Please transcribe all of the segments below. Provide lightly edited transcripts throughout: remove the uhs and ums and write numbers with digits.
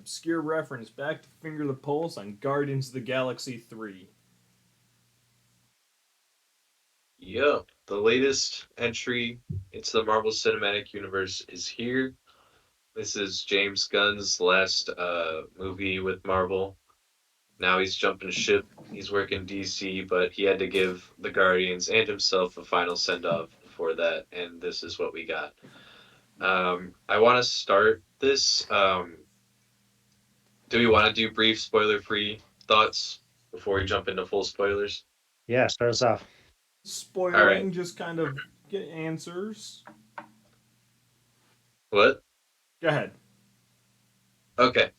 obscure reference back to Finger the Pulse on Guardians of the Galaxy 3. Yeah, the latest entry into the Marvel Cinematic Universe is here. This is James Gunn's last movie with Marvel. Now he's jumping ship. He's working DC, but he had to give the Guardians and himself a final send off before that, and this is what we got. I want to start this. Do we want to do brief spoiler free thoughts before we jump into full spoilers? Yeah, start us off. All right. Spoiling, just kind of get answers. What? Go ahead. Okay.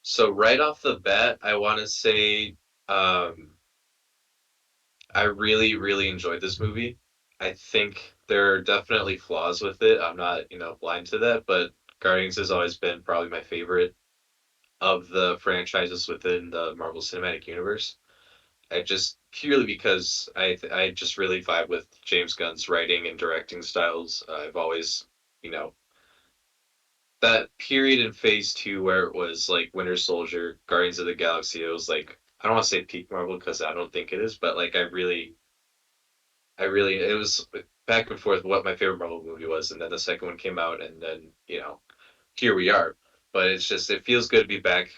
So right off the bat, I want to say um, I really, really enjoyed this movie. I think there are definitely flaws with it. I'm not, blind to that, but Guardians has always been probably my favorite of the franchises within the Marvel Cinematic Universe. I just purely because I just really vibe with James Gunn's writing and directing styles. I've always, you know, that period in Phase Two where it was like Winter Soldier, Guardians of the Galaxy. It was like I don't want to say peak Marvel because I don't think it is, but like I really, it was back and forth what my favorite Marvel movie was, and then the second one came out, and then here we are. But it's just it feels good to be back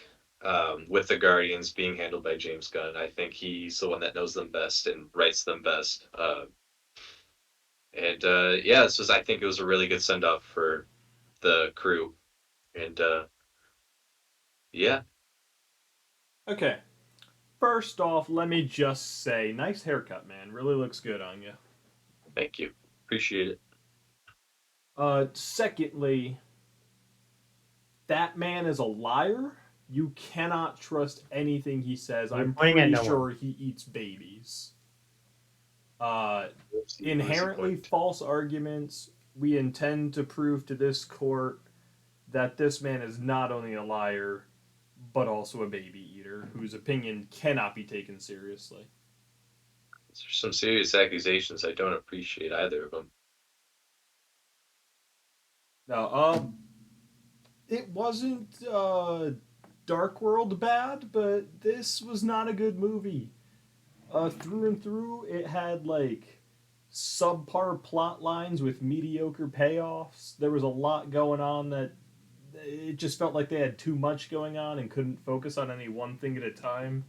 with the Guardians being handled by James Gunn. I think he's the one that knows them best and writes them best. And yeah, this was I think it was a really good send off for the crew, and yeah, Okay. First off, let me just say, nice haircut, man. Really looks good on you. thank you, appreciate it. Secondly, that man is a liar. You cannot trust anything he says. You're I'm pointing at pretty no one. sure he eats babies. Uh, Who is he Inherently pointing to? false arguments. We intend to prove to this court that this man is not only a liar, but also a baby eater whose opinion cannot be taken seriously. There's some serious accusations. I don't appreciate either of them. Now, it wasn't Dark World bad, but this was not a good movie. Through and through, it had like subpar plot lines with mediocre payoffs. There was a lot going on that it just felt like they had too much going on and couldn't focus on any one thing at a time.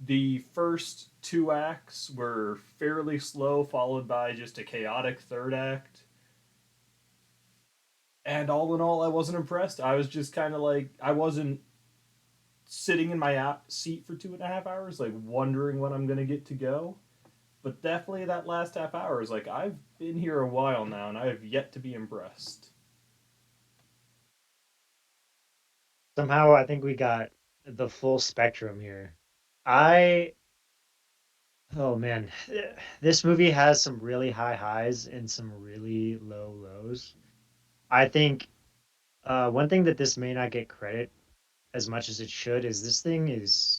The first two acts were fairly slow, followed by just a chaotic third act. And all in all, I wasn't impressed. I was just kind of like, I wasn't sitting in my seat for 2.5 hours, like wondering when I'm going to get to go. But definitely that last half hour is like, I've been here a while now and I have yet to be impressed. Somehow I think we got the full spectrum here. I oh man, this movie has some really high highs and some really low lows. I think one thing that this may not get credit as much as it should is this thing is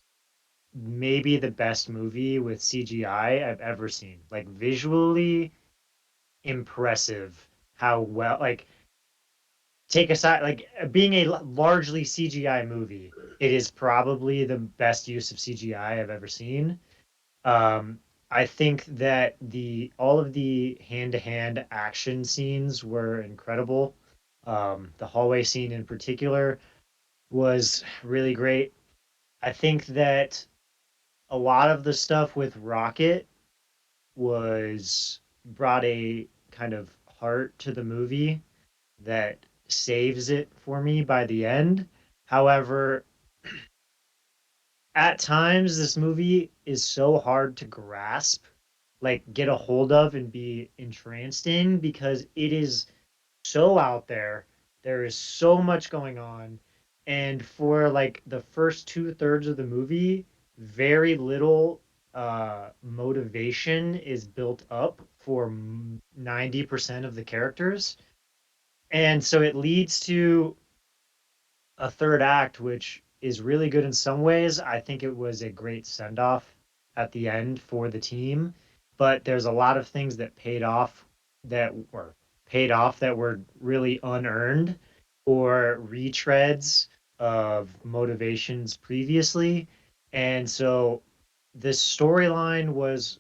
maybe the best movie with CGI I've ever seen. Like visually impressive how well like take aside like being a largely CGI movie, it is probably the best use of CGI I've ever seen. Um, I think that the all of the hand-to-hand action scenes were incredible. The hallway scene in particular was really great. I think that a lot of the stuff with Rocket was brought a kind of heart to the movie that saves it for me by the end. However, at times this movie is so hard to grasp, like get a hold of and be entranced in because it is so out there. There is so much going on. And for like the first two-thirds of the movie, very little motivation is built up for 90% of the characters. And so it leads to a third act, which is really good in some ways. I think it was a great send off at the end for the team, but there's a lot of things that paid off that were really unearned or retreads of motivations previously. And so the storyline was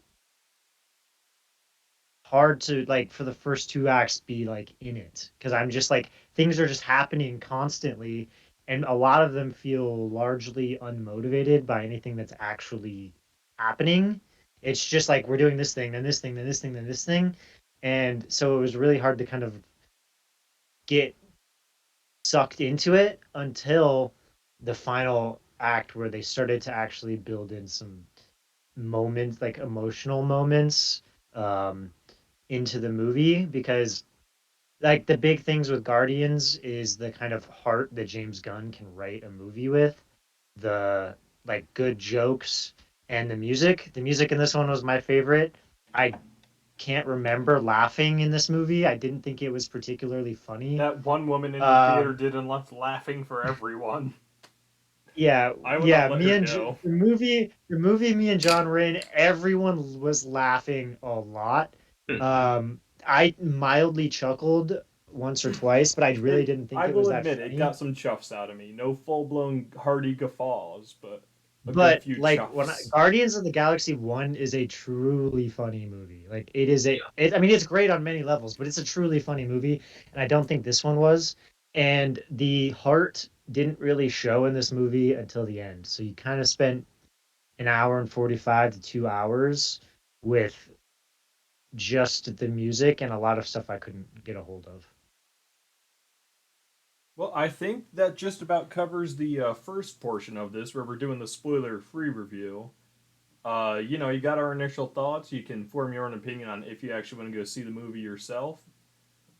hard to like for the first two acts be like in it because I'm just like things are just happening constantly and a lot of them feel largely unmotivated by anything that's actually happening. It's just like we're doing this thing, then this thing, then this thing, then this thing. And so it was really hard to kind of get sucked into it until the final act where they started to actually build in some moments, like emotional moments, um, into the movie because like the big things with Guardians is the kind of heart that James Gunn can write a movie with, the like good jokes and the music. The music in this one was my favorite. I can't remember laughing in this movie. I didn't think it was particularly funny. That one woman in the theater Um, did enough laughing for everyone. yeah, I would not yeah. let her go. The movie me and John were in, everyone was laughing a lot. Hmm. I mildly chuckled once or twice, but I really didn't think I it was will that admit, it funny. got some chuffs out of me. No full blown hearty guffaws, but a good But few like chuffs. Guardians of the Galaxy 1 is a truly funny movie. Like it is Yeah. I mean it's great on many levels, but it's a truly funny movie and I don't think this one was. And the heart didn't really show in this movie until the end. So you kind of spent an hour and 45 to 2 hours with just the music and a lot of stuff I couldn't get a hold of. Well, I think that just about covers the first portion of this, where we're doing the spoiler-free review. You got our initial thoughts. You can form your own opinion on if you actually want to go see the movie yourself.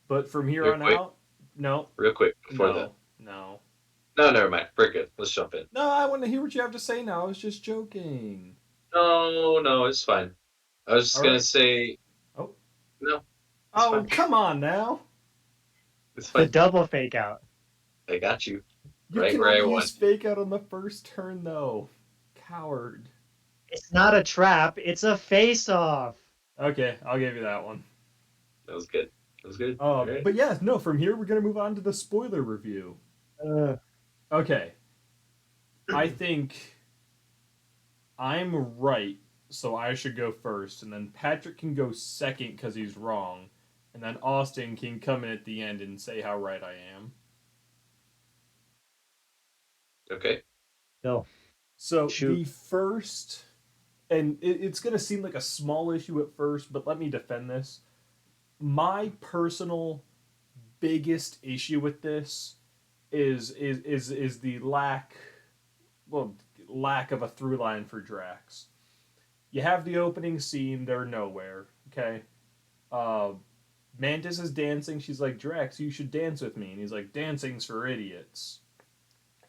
But from here Real on quick, out, no, real quick before that. no, no, No, never mind. We're good. Let's jump in. no. I want to hear what you have to say now. I was just joking. No, no, it's fine. I was just All gonna right. say Oh, no. It's oh, fine. come on now. It's The fine. double fake out. I got you You right can where I only want use fake out on the first turn, though. Coward. It's not a trap, it's a face off. Okay, I'll give you that one. that was good. That was good. All right. But yeah, no. From here, we're gonna move on to the spoiler review. Uh, Okay, I think I'm right, so I should go first, and then Patrick can go second because he's wrong, and then Austin can come in at the end and say how right I am. Okay. no, So shoot. the first, and it's gonna seem like a small issue at first, but let me defend this. My personal biggest issue with this is the well lack of a through line for Drax. You have the opening scene, they're nowhere. Okay. Uh, Mantis is dancing. She's like, Drax, you should dance with me. And he's like, dancing's for idiots.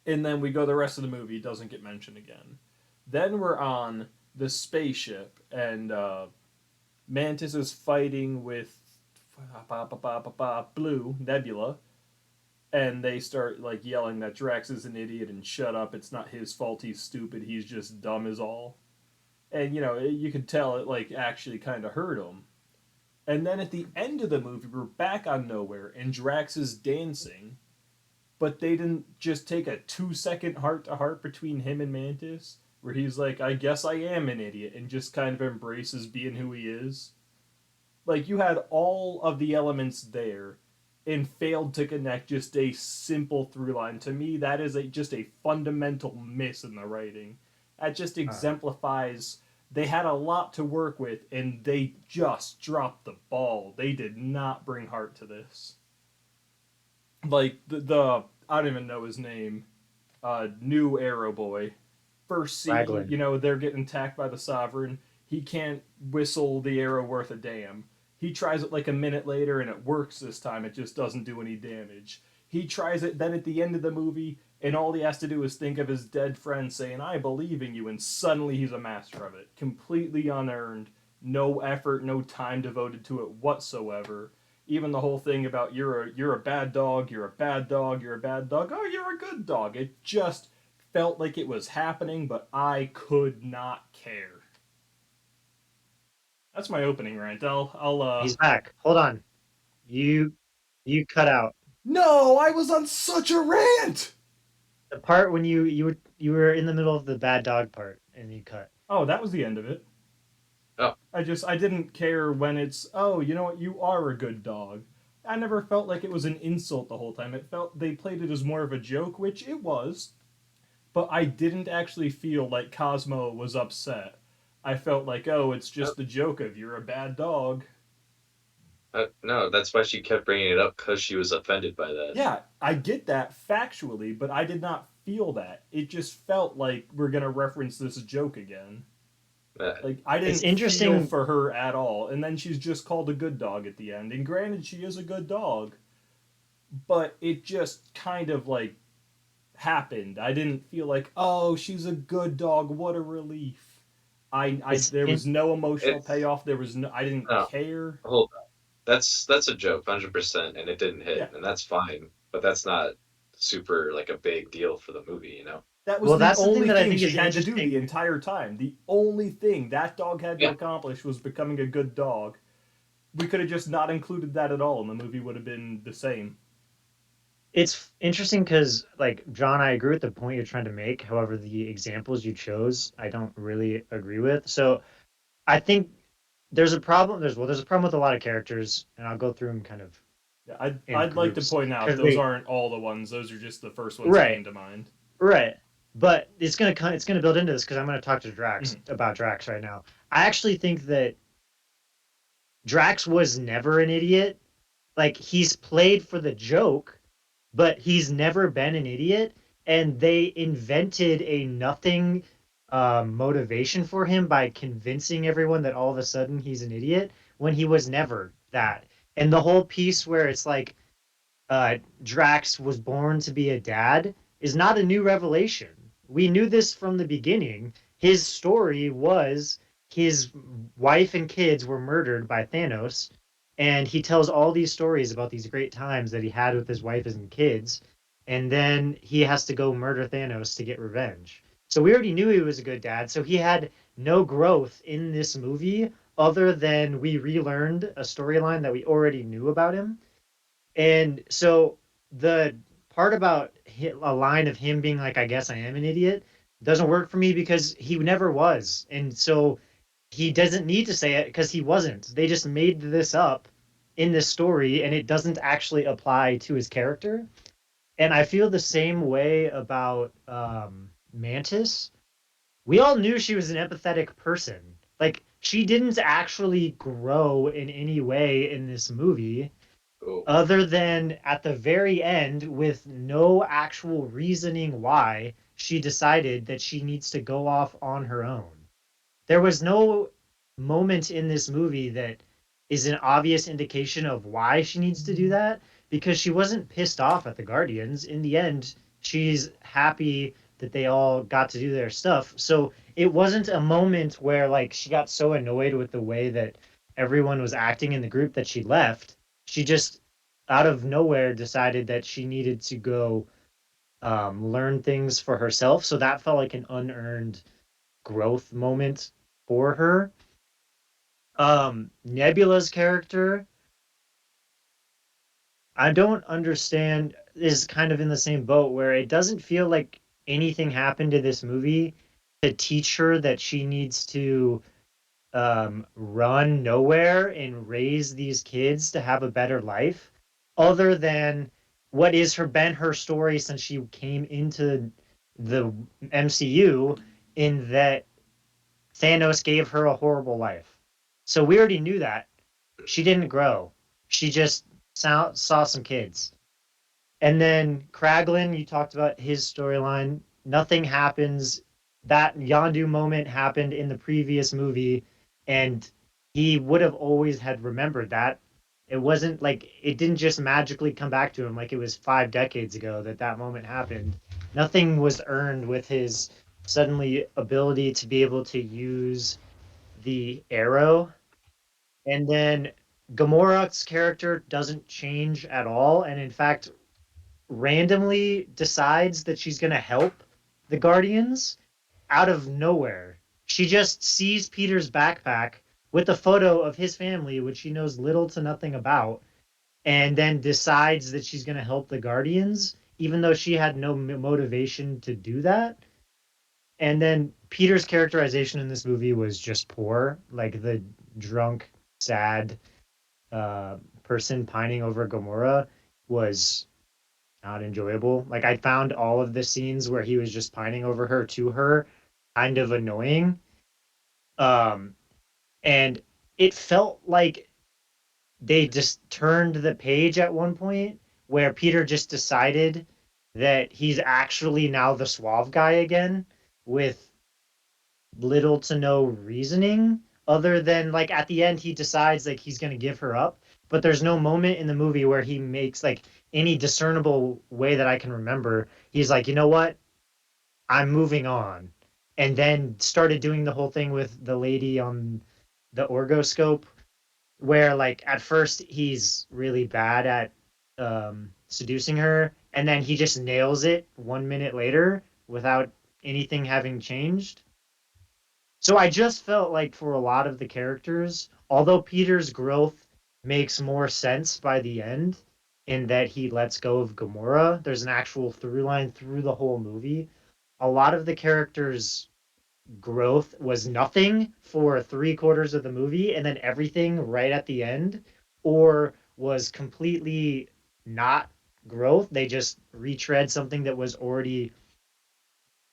And then we go the rest of the movie, it doesn't get mentioned again. Then we're on the spaceship, and Mantis is fighting with Blue, Nebula, and they start like yelling that Drax is an idiot and shut up. It's not his fault. He's stupid. He's just dumb as all. And you could tell it like actually kind of hurt him. And then at the end of the movie, we're back on nowhere, and Drax is dancing, but they didn't just take a 2 second heart to heart between him and Mantis, where he's like, I guess I am an idiot, and just kind of embraces being who he is. Like, you had all of the elements there and failed to connect just a simple through line. To me, that is just a fundamental miss in the writing. That just exemplifies they had a lot to work with and they just dropped the ball. They did not bring heart to this. Like the I don't even know his name, new Arrow Boy. First scene, Raglan. they're getting attacked by the Sovereign. He can't whistle the arrow worth a damn. He tries it like a minute later and it works this time. It just doesn't do any damage. He tries it then at the end of the movie, and all he has to do is think of his dead friend saying, I believe in you, and suddenly he's a master of it. Completely unearned, no effort, no time devoted to it whatsoever. Even the whole thing about you're a bad dog, you're a bad dog, you're a bad dog. Oh, you're a good dog. It just felt like it was happening, but I could not care. That's my opening rant. He's back. Hold on. You you cut out. No, I was on such a rant. The part when you were in the middle of the bad dog part and you cut. Oh, that was the end of it. Oh, I didn't care when it's, oh, you know what, you are a good dog. I never felt like it was an insult the whole time. It felt they played it as more of a joke, which it was, but I didn't actually feel like Cosmo was upset. I felt like, oh, it's no, just a joke of you're a bad dog. no, that's why she kept bringing it up because she was offended by that. Yeah, I get that factually, but I did not feel that. It just felt like we're gonna reference this joke again. Uh, Like I It's didn't feel interesting. for her at all, and then she's just called a good dog at the end. And granted, she is a good dog, but it just kind of like happened. I didn't feel like, oh, she's a good dog. What a relief. It's There in was no emotional it's payoff. There was no, I didn't no, care. hold on. That's a joke, 100%, and it didn't Yeah, hit, and that's fine. But that's not super like a big deal for the movie, you know? that was well, the that's the thing only that I thing think she is had to do the interesting. entire time. The only thing that dog had to Yeah. accomplish was becoming a good dog. We could have just not included that at all, and the movie would have been the same. It's interesting because, like, John, I agree with the point you're trying to make. However, the examples you chose, I don't really agree with. So I think there's a problem. There's a problem with a lot of characters, and I'll go through them kind of Yeah, in I'd like to groups point out because those they aren't all the ones. Those are just the first ones that right, came to mind. right. But it's gonna build into this because I'm gonna talk to Drax Mhm. about Drax right now. I actually think that Drax was never an idiot. Like he's played for the joke, but he's never been an idiot. And they invented a nothing motivation for him by convincing everyone that all of a sudden he's an idiot when he was never that. And the whole piece where it's like Drax was born to be a dad is not a new revelation. We knew this from the beginning. His story was his wife and kids were murdered by Thanos, and he tells all these stories about these great times that he had with his wife and kids, and then he has to go murder Thanos to get revenge. So we already knew he was a good dad, so he had no growth in this movie other than we relearned a storyline that we already knew about him. And so the part about a line of him being like, I guess I am an idiot doesn't work for me because he never was. And so he doesn't need to say it because he wasn't. They just made this up in this story and it doesn't actually apply to his character. And I feel the same way about Mantis. We all knew she was an empathetic person. Like, she didn't actually grow in any way in this movie Oh, other than at the very end with no actual reasoning why she decided that she needs to go off on her own. There was no moment in this movie that is an obvious indication of why she needs to do that because she wasn't pissed off at the Guardians. In the end, she's happy that they all got to do their stuff. So it wasn't a moment where like she got so annoyed with the way that everyone was acting in the group that she left. She just out of nowhere decided that she needed to go learn things for herself. So that felt like an unearned growth moment for her. Nebula's character, I don't understand, is kind of in the same boat where it doesn't feel like anything happened in this movie to teach her that she needs to run nowhere and raise these kids to have a better life, other than what is her been her story since she came into the MCU, in that Thanos gave her a horrible life. So we already knew that. She didn't grow. She just saw some kids. And then Kraglin, you talked about his storyline. Nothing happens. That Yondu moment happened in the previous movie, and he would have always had remembered that. It wasn't like it didn't just magically come back to him like it was 5 decades ago that that moment happened. Nothing was earned with his suddenly ability to be able to use the arrow. And then Gamora's character doesn't change at all, and in fact randomly decides that she's going to help the Guardians out of nowhere. She just sees Peter's backpack with a photo of his family, which she knows little to nothing about, and then decides that she's going to help the Guardians even though she had no motivation to do that. And then Peter's characterization in this movie was just poor, like the drunk, sad person pining over Gamora was not enjoyable. Like I found all of the scenes where he was just pining over her to her kind of annoying. Um, and it felt like they just turned the page at one point where Peter just decided that he's actually now the suave guy again with little to no reasoning other than like at the end he decides like he's going to give her up, but there's no moment in the movie where he makes like any discernible way that I can remember he's like, you know what, I'm moving on, and then started doing the whole thing with the lady on the orgoscope where like at first he's really bad at seducing her and then he just nails it 1 minute later without anything having changed. So I just felt like for a lot of the characters, although Peter's growth makes more sense by the end in that he lets go of Gamora, there's an actual through line through the whole movie. A lot of the characters' growth was nothing for 3/4 of the movie and then everything right at the end, or was completely not growth. They just retread something that was already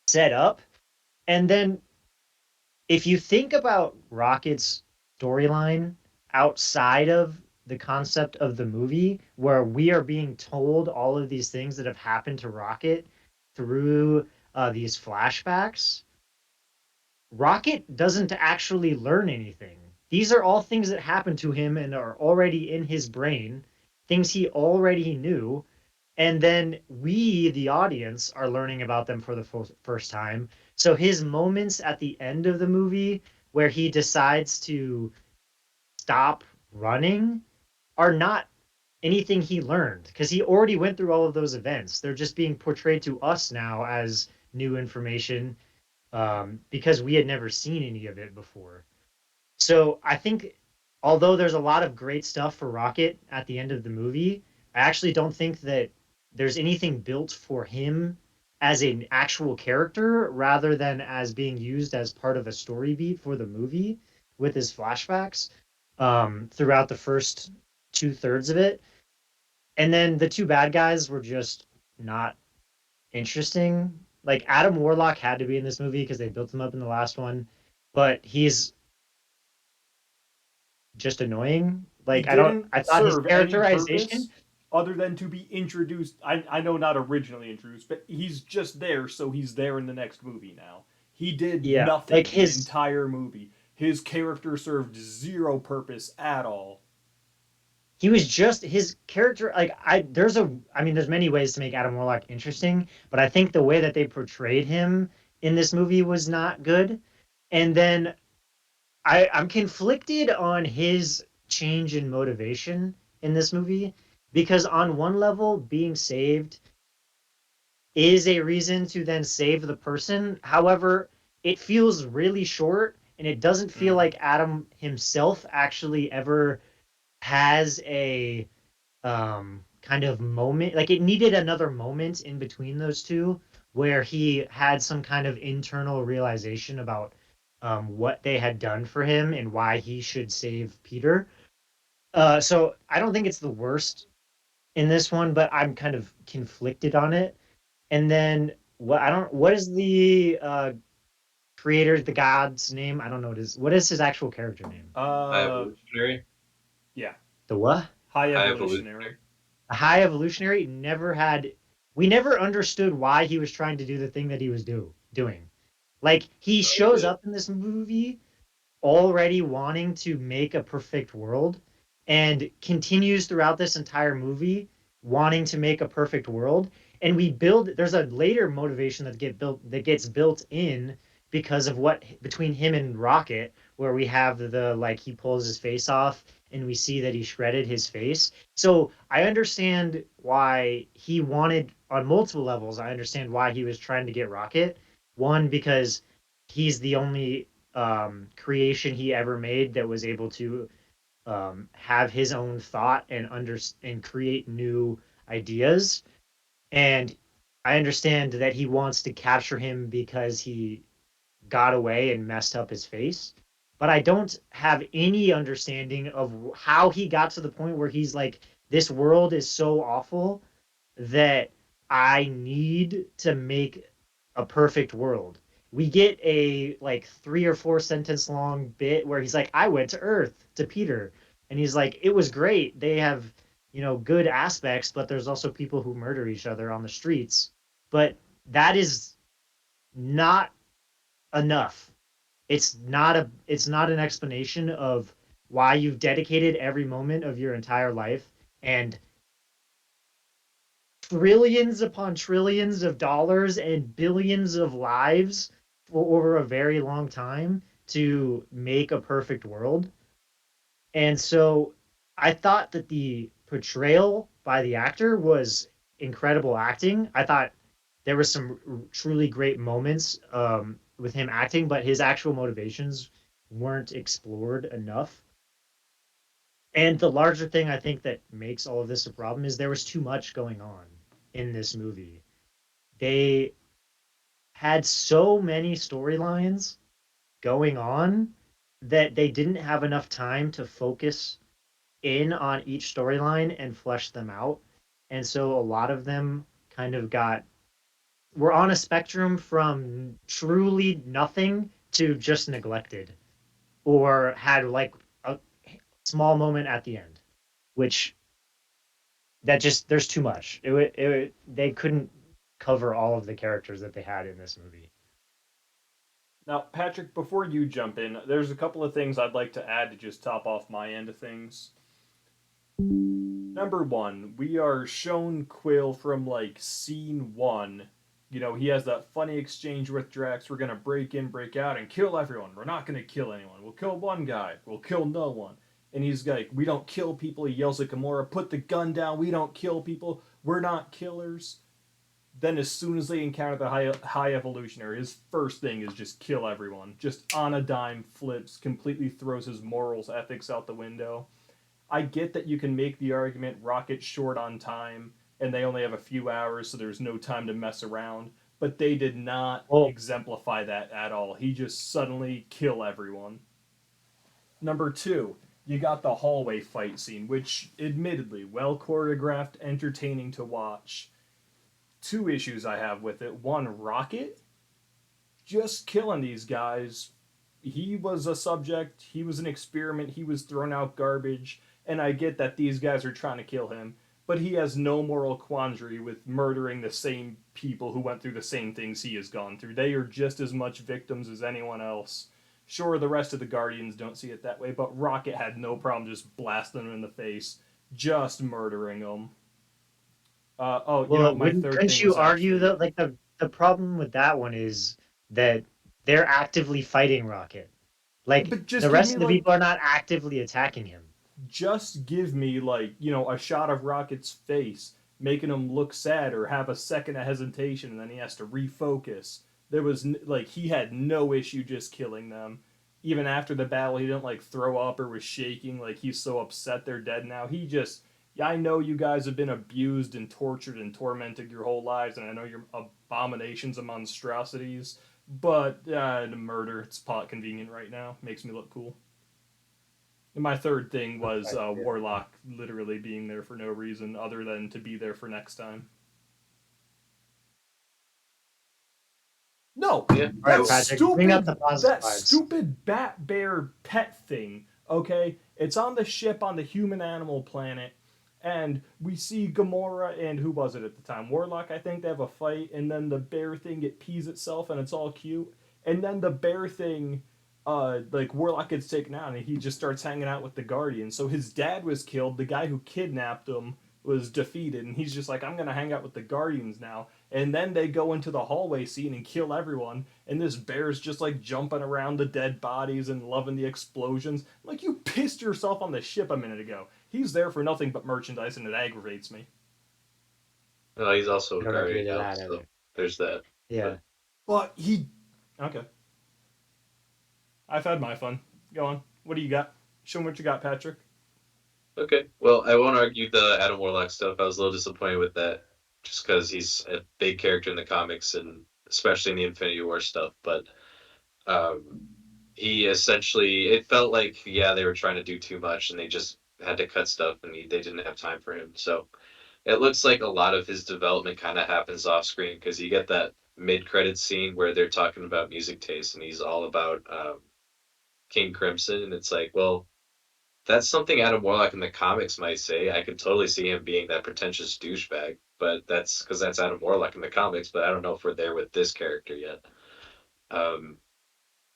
set up. And then if you think about Rocket's storyline outside of the concept of the movie, where we are being told all of these things that have happened to Rocket through these flashbacks, Rocket doesn't actually learn anything. These are all things that happen to him and are already in his brain, things he already knew. And then we, the audience, are learning about them for the first time. So his moments at the end of the movie where he decides to stop running are not anything he learned because he already went through all of those events. They're just being portrayed to us now as new information because we had never seen any of it before. So I think although there's a lot of great stuff for Rocket at the end of the movie, I actually don't think that there's anything built for him as an actual character rather than as being used as part of a story beat for the movie with his flashbacks throughout the first 2/3 of it. And then the two bad guys were just not interesting. Like Adam Warlock had to be in this movie because they built him up in the last one, but he's just annoying. He Like didn't I thought his serve any characterization. purpose other than to be introduced. I know not originally introduced, but he's just there, so he's there in the next movie now. He did Yeah, like nothing the his entire movie. His character served zero purpose at all. he was just his character. Like I mean there's many ways to make Adam Warlock interesting, but I think the way that they portrayed him in this movie was not good. And then I'm conflicted on his change in motivation in this movie because on one level being saved is a reason to then save the person. However, it feels really short and it doesn't feel Mm. like Adam himself actually ever has a kind of moment. Like it needed another moment in between those two where he had some kind of internal realization about what they had done for him and why he should save Peter. So I don't think it's the worst in this one, but I'm kind of conflicted on it. And then what is the creator, the god's name? I don't know what is his actual character name? High Uh, evolutionary. yeah, The what? high High evolutionary. evolutionary. A high evolutionary never had we never understood why he was trying to do the thing that he was doing. Like he shows Okay. up in this movie already wanting to make a perfect world and continues throughout this entire movie wanting to make a perfect world, and we build there's a later motivation that gets built in because of what between him and Rocket where we have the like he pulls his face off and we see that he shredded his face. So I understand why he wanted on multiple levels. I understand why he was trying to get Rocket. One, because he's the only creation he ever made that was able to have his own thought and create new ideas. And I understand that he wants to capture him because he got away and messed up his face. But I don't have any understanding of how he got to the point where he's like, this world is so awful that I need to make a perfect world. We get a like 3 or 4 sentence long bit where he's like, I went to Earth to Peter. And he's like, it was great. They have, good aspects, but there's also people who murder each other on the streets. But that is not enough. It's not an explanation of why you've dedicated every moment of your entire life and trillions upon trillions of dollars and billions of lives for over a very long time to make a perfect world. And so I thought that the portrayal by the actor was incredible acting. I thought there were some truly great moments with him acting, but his actual motivations weren't explored enough. And the larger thing I think that makes all of this a problem is there was too much going on in this movie. They had so many storylines going on that they didn't have enough time to focus in on each storyline and flesh them out. And so a lot of them kind of were on a spectrum from truly nothing to just neglected or had like a small moment at the end, which that just there's too much. They couldn't cover all of the characters that they had in this movie. Now, Patrick, before you jump in, there's a couple of things I'd like to add to just top off my end of things. Number one, we are shown Quill from like scene one. He has that funny exchange with Drax. We're gonna break in, break out, and kill everyone. We're not gonna kill anyone. We'll kill one guy. We'll kill no one. And he's like, we don't kill people. He yells at Gamora, put the gun down. We don't kill people. We're not killers. Then, as soon as they encounter the high evolutionary, his first thing is just kill everyone. Just on a dime, flips, completely throws his morals, ethics out the window. I get that you can make the argument Rocket's short on time and they only have a few hours, so there's no time to mess around. But they did not Well, exemplify that at all. He just suddenly kill everyone. Number two, you got the hallway fight scene, which admittedly well choreographed, entertaining to watch. Two issues I have with it. One, Rocket just killing these guys. He was a subject, he was an experiment, he was thrown out garbage, and I get that these guys are trying to kill him, but he has no moral quandary with murdering the same people who went through the same things he has gone through. They are just as much victims as anyone else. Sure, the rest of the Guardians don't see it that way, but Rocket had no problem just blasting them in the face, just murdering them. well, My wouldn't third couldn't thing you was argue actually that like the problem with that one is that they're actively fighting Rocket. Like but the just give rest me of the people like are not actively attacking him. just give me like a shot of Rocket's face making him look sad or have a second of hesitation and then he has to refocus. There was like he had no issue just killing them. Even after the battle he didn't like throw up or was shaking like he's so upset they're dead now. He just, yeah, I know you guys have been abused and tortured and tormented your whole lives and I know you're abominations and monstrosities, but the murder, it's pot convenient right now, makes me look cool. And my third thing was Right. Yeah. Warlock literally being there for no reason other than to be there for next time. No, Yeah, All right, that Patrick, bring up stupid the positive that vibes. stupid bat bear pet thing. Okay, it's on the ship on the human animal planet, and we see Gamora and who was it at the time? Warlock, I think they have a fight, and then the bear thing it pees itself, and it's all cute, and then the bear thing. Like Warlock gets taken out and he just starts hanging out with the Guardian. So his dad was killed. The guy who kidnapped him was defeated, and he's just like, I'm gonna hang out with the Guardians now. And then they go into the hallway scene and kill everyone, and this bear's just like jumping around the dead bodies and loving the explosions. Like, you pissed yourself on the ship a minute ago. He's there for nothing but merchandise, and it aggravates me. well, he's also I a don't agree guardian to now, that so either. there's that. Yeah. But But he. Okay. I've had my fun. Go on. What do you got? Show me what you got, Patrick. okay, well, I won't argue the Adam Warlock stuff. I was a little disappointed with that just because he's a big character in the comics and especially in the Infinity War stuff. But um, he essentially, it felt like, yeah, they were trying to do too much and they just had to cut stuff and they didn't have time for him. So it looks like a lot of his development kind of happens off screen because you get that mid-credit scene where they're talking about music taste and he's all about King Crimson, and it's like, well, that's something Adam Warlock in the comics might say. I could totally see him being that pretentious douchebag, but that's because that's Adam Warlock in the comics. But I don't know if we're there with this character yet. Um,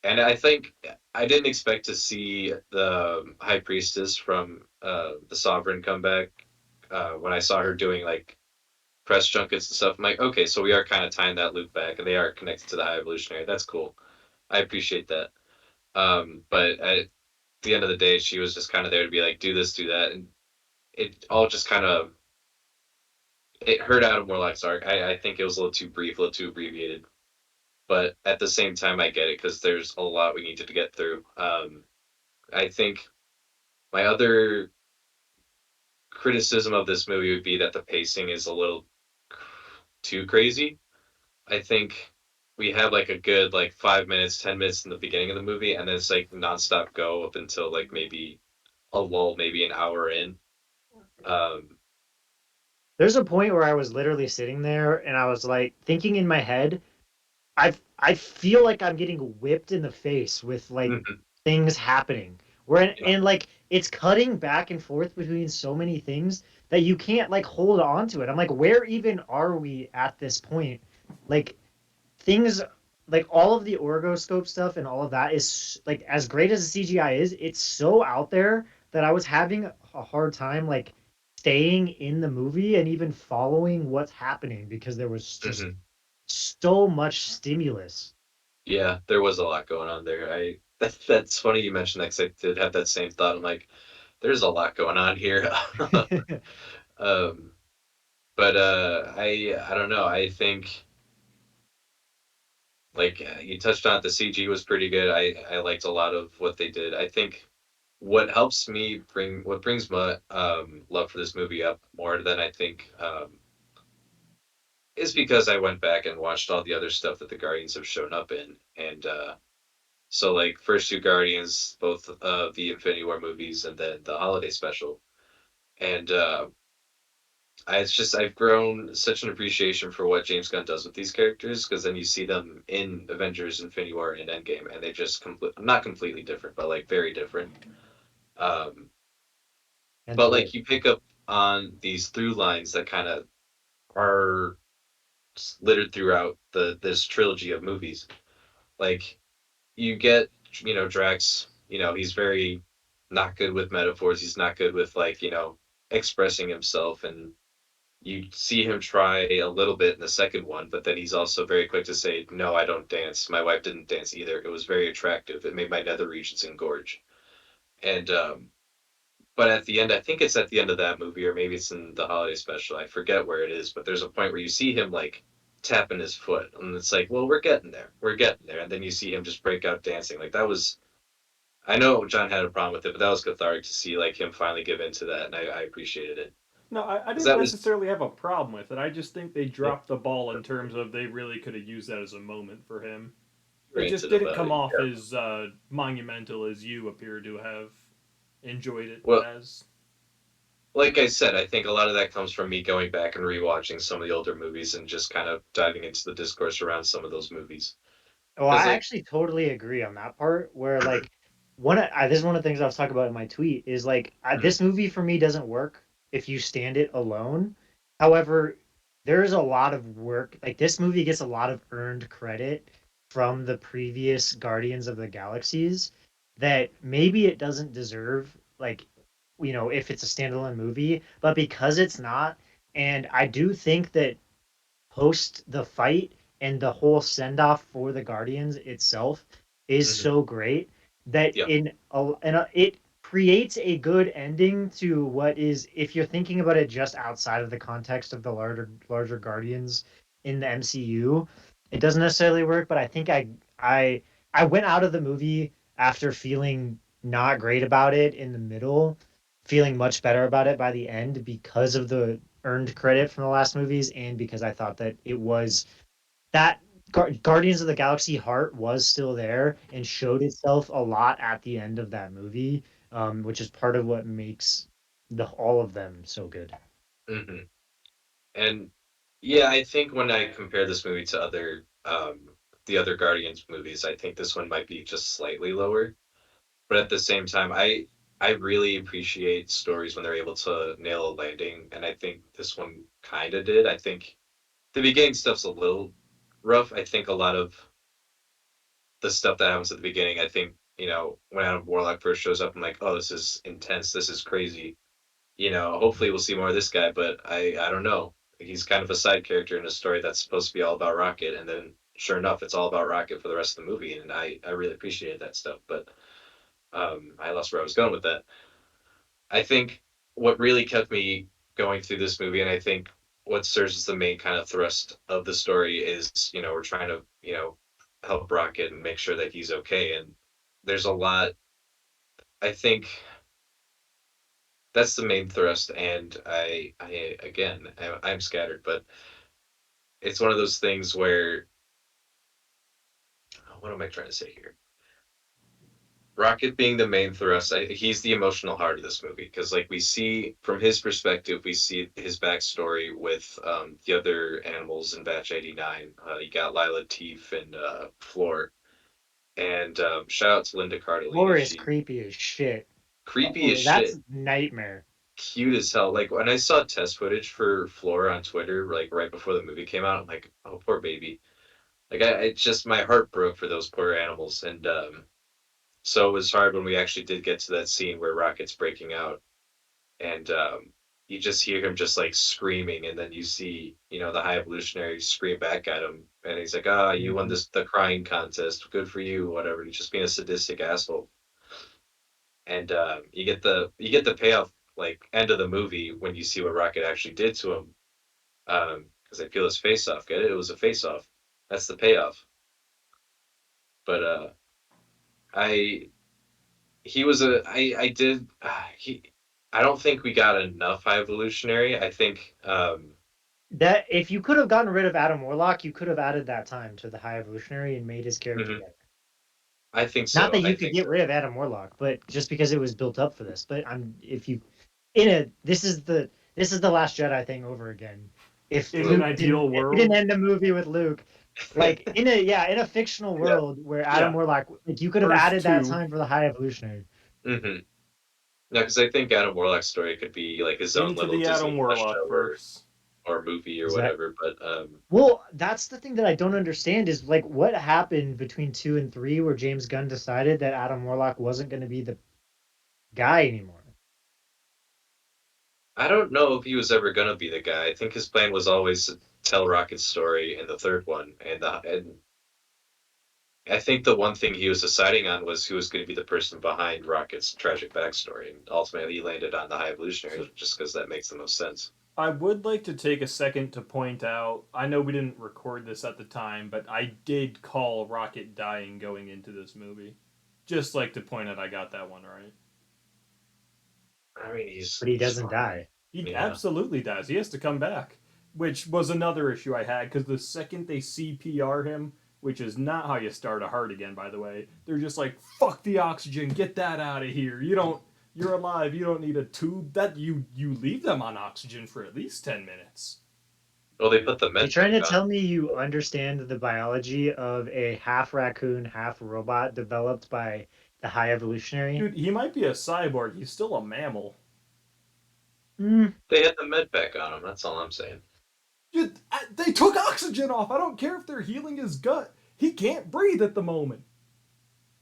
and I think I didn't expect to see the High Priestess from the Sovereign come back. When I saw her doing like press junkets and stuff, I'm like, okay, so we are kind of tying that loop back, and they are connected to the High Evolutionary. That's cool. I appreciate that. But at the end of the day, she was just kind of there to be like, do this, do that, and it all just kind of it hurt Adam Warlock's arc. I think it was a little too brief, a little too abbreviated. But at the same time, I get it because there's a lot we needed to get through. I think my other criticism of this movie would be that the pacing is a little too crazy. I think we have like a good like 5 minutes, 10 minutes in the beginning of the movie, and then it's like nonstop go up until like maybe a lull, maybe an hour in. Um, There's a point where I was literally sitting there and I was like thinking in my head, I feel like I'm getting whipped in the face with like mhm, things happening. Where yeah, and like it's cutting back and forth between so many things that you can't like hold on to it. I'm like, where even are we at this point? Like things like all of the orgoscope stuff and all of that is like as great as the CGI is, it's so out there that I was having a hard time like staying in the movie and even following what's happening because there was just mhm. so much stimulus. Yeah, there was a lot going on there. That's funny you mentioned that 'cause I did have that same thought. I'm like, there's a lot going on here. um, but I don't know. I think like you touched on it, the CG was pretty good. I liked a lot of what they did. I think what helps me bring what brings my love for this movie up more than I think is because I went back and watched all the other stuff that the Guardians have shown up in, and so like first two Guardians, both the Infinity War movies, and then the holiday special, and it's just I've grown such an appreciation for what James Gunn does with these characters because then you see them in Avengers, Infinity War, and Endgame, and they just not completely different, but like very different. Um, but Mentally. like you pick up on these through lines that kind of are littered throughout the this trilogy of movies. Like you get, Drax, he's very not good with metaphors. He's not good with like, expressing himself. And you see him try a little bit in the second one, but then he's also very quick to say, no, I don't dance. My wife didn't dance either. It was very attractive. It made my nether regions engorge. And, but at the end, I think it's at the end of that movie, or maybe it's in the holiday special. I forget where it is, but there's a point where you see him like tapping his foot, and it's like, well, we're getting there, we're getting there, and then you see him just break out dancing. Like that was, I know John had a problem with it, but that was cathartic to see like him finally give into that, and I appreciated it No, I because didn't that was necessarily have a problem with it. I just think they yeah, dropped the ball in terms of they really could have used that as a moment for him. It just ranted didn't about come it. off Yeah. as monumental as you appear to have enjoyed it Well, as. like I said, I think a lot of that comes from me going back and rewatching some of the older movies and just kind of diving into the discourse around some of those movies. Oh, Because I like, actually totally agree on that part. Where like this is one of the things I was talking about in my tweet is like this movie for me doesn't work if you stand it alone. However, there's a lot of work. Like this movie gets a lot of earned credit from the previous Guardians of the Galaxies that maybe it doesn't deserve. Like if it's a standalone movie, but because it's not, and I do think that post the fight and the whole send off for the Guardians itself is mhm, so great that yeah, it creates a good ending to what is, if you're thinking about it just outside of the context of the larger Guardians in the MCU, it doesn't necessarily work. But I think I I went out of the movie after feeling not great about it in the middle, feeling much better about it by the end because of earned credit from the last movies, and because I thought that it was that Guardians of the Galaxy heart was still there and showed itself a lot at the end of that movie, which is part of what makes all of them so good. Hmm. And yeah, I think when I compare this movie to other the other Guardians movies, I think this one might be just slightly lower. But at the same time, I really appreciate stories when they're able to nail a landing, and I think this one kind of did. I think the beginning stuff's a little rough. I think a lot of the stuff that happens at the beginning, I think, when Adam Warlock first shows up, I'm like, oh, this is intense, this is crazy. Hopefully we'll see more of this guy, but I don't know. He's kind of a side character in a story that's supposed to be all about Rocket, and then sure enough, it's all about Rocket for the rest of the movie, and I really appreciated that stuff. But I lost where I was going with that. I think what really kept me going through this movie, and I think what serves as the main kind of thrust of the story is, we're trying to, help Rocket and make sure that he's okay. And there's a lot, I think that's the main thrust. And I'm scattered, but it's one of those things where, what am I trying to say here? Rocket being the main thrust, he's the emotional heart of this movie because, like, we see from his perspective, we see his backstory with the other animals in Batch 89. You got Lila Teef and Floor, and shout out to Linda Lore Cardellini. is She creepy as shit. creepy as Oh, that's shit, nightmare. cute as hell. Like when I saw test footage for Floor on Twitter, like right before the movie came out, I'm like, oh, poor baby. Like it's just my heart broke for those poor animals, and so it was hard when we actually did get to that scene where Rocket's breaking out, and you just hear him just like screaming, and then you see, the High Evolutionary scream back at him, and he's like, "Ah, you won Mhm. the crying contest. Good for you, whatever." He's just being a sadistic asshole, and you get the payoff like end of the movie when you see what Rocket actually did to him, because they peel his face off. Get it? It was a face off. That's the payoff. But I he was a I did he I don't think we got enough High Evolutionary. I think That if you could have gotten rid of Adam Warlock, you could have added that time to the High Evolutionary and made his character mhm, better. I think Not so. that I you could think get so. rid of Adam Warlock, but just because it was built up for this. But I'm if you in a this is the Last Jedi thing over again. In an If ideal we didn't world, end the movie with Luke, like in a fictional Yeah. world where Adam yeah, Warlock, like you could have Earth added that 2. time for the High Evolutionary. Hmm. No, because I think Adam Warlock's story could be like his own Into little the Disney Adam Plus Warlock show verse. or movie or Is that whatever. But well? That's the thing that I don't understand is like what happened between 2 and 3 where James Gunn decided that Adam Warlock wasn't going to be the guy anymore. I don't know if he was ever gonna be the guy. I think his plan was always to tell Rocket's story in the third one, and I think the one thing he was deciding on was who was going to be the person behind Rocket's tragic backstory, and ultimately he landed on the High So Evolutionary just because that makes the most sense. I would like to take a second to point out, I know we didn't record this at the time, but I did call Rocket dying going into this movie. Just like to point out I got that one right. I mean, he's But he he's doesn't fine. die. He Yeah. absolutely does. He has to come back, which was another issue I had because the second they CPR him, which is not how you start a heart again, by the way, they're just like, "Fuck the oxygen, get that out of here. You don't, you're alive. You don't need a tube. That you leave them on oxygen for at least 10 minutes." Well, they put the You med trying pack to on him. tell me you understand the biology of a half raccoon, half robot developed by the High Evolutionary? Dude, he might be a cyborg. He's still a mammal. Mm, They had the med pack on him. That's all I'm saying. Dude, they took oxygen off. I don't care if they're healing his gut. He can't breathe at the moment.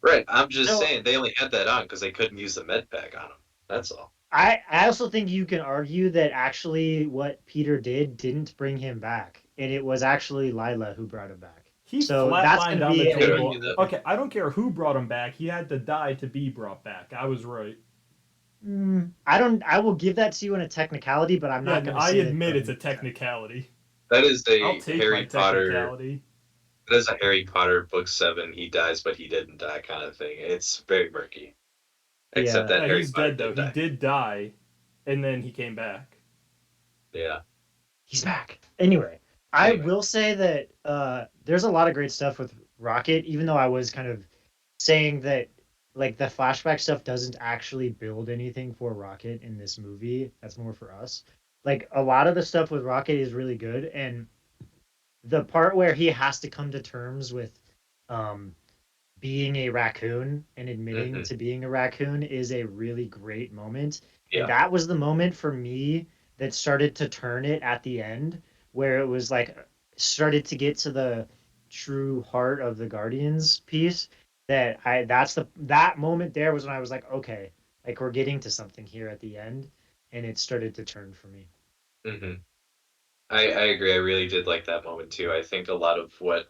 Right. I'm just no, saying they only had that on because they couldn't use the med pack on him. That's all. I also think you can argue that actually what Peter did didn't bring him back, and it was actually Lila who brought him back. He So that's going flatlined to on the be You could a argue table. that. Okay, I don't care who brought him back. He had to die to be brought back. I was right. I don't. I will give that to you in a technicality, but I'm Yeah, not going to I say that admit you're it's a 100%. technicality. That is I'll a take my Harry Potter. technicality. That is a Harry Potter book 7. He dies, but he didn't die kind of thing. It's very murky. Except Yeah, that Yeah, Harry he's Potter dead though. did He die. did die, and then he came back. Yeah. He's back. Anyway, I Anyway, will say that there's a lot of great stuff with Rocket, even though I was kind of saying that like the flashback stuff doesn't actually build anything for Rocket in this movie. That's more for us. Like a lot of the stuff with Rocket is really good, and the part where he has to come to terms with um being a raccoon and admitting hmm to being a raccoon is a really great moment. And yeah, that was the moment for me that started to turn it at the end, where it was like started to get to the true heart of the Guardians piece. That's the that moment there was when I was like, okay, like we're getting to something here at the end, and it started to turn for me. hmm I agree. I really did like that moment too. I think a lot of what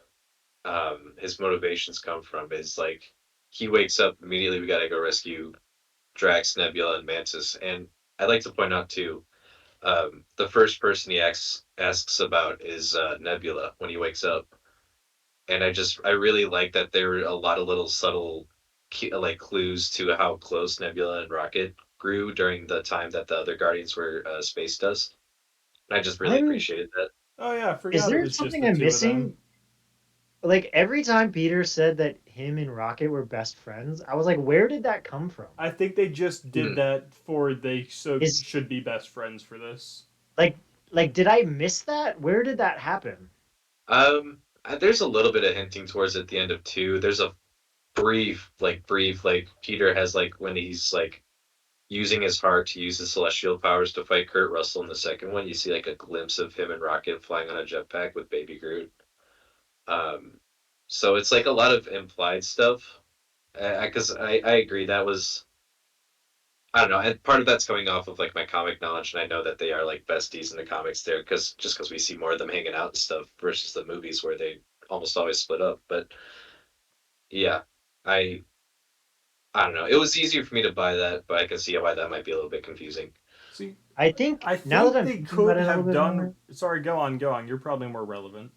his motivations come from is like he wakes up immediately. We got to go rescue Drax, Nebula, and Mantis. And I'd like to point out too, the first person he asks about is Nebula when he wakes up, and I really like that there were a lot of little subtle like clues to how close Nebula and Rocket grew during the time that the other Guardians were space dust. I just really I'm appreciated that. Oh yeah, I Is forgot it there was just something the I'm two of them. missing? Like every time Peter said that him and Rocket were best friends, I was like, where did that come from? I think they just did Hmm. that for they so Is should be best friends for this. like did I miss that? Where did that happen? There's a little bit of hinting towards at the end of two. There's a brief, like Peter has like when he's like using his heart to use his celestial powers to fight Kurt Russell in the second one. You see like a glimpse of him and Rocket flying on a jetpack with Baby Groot. Um, so it's like a lot of implied stuff. Because I agree that was I don't know, and part of that's coming off of like my comic knowledge, and I know that they are like besties in the comics there, because we see more of them hanging out and stuff versus the movies where they almost always split up. But yeah, I I don't know. It was easier for me to buy that, but I can see why that might be a little bit confusing. See, I think I now that think I'm they thinking about could it a little have bit done. more, Sorry, go on, go on. You're probably more relevant.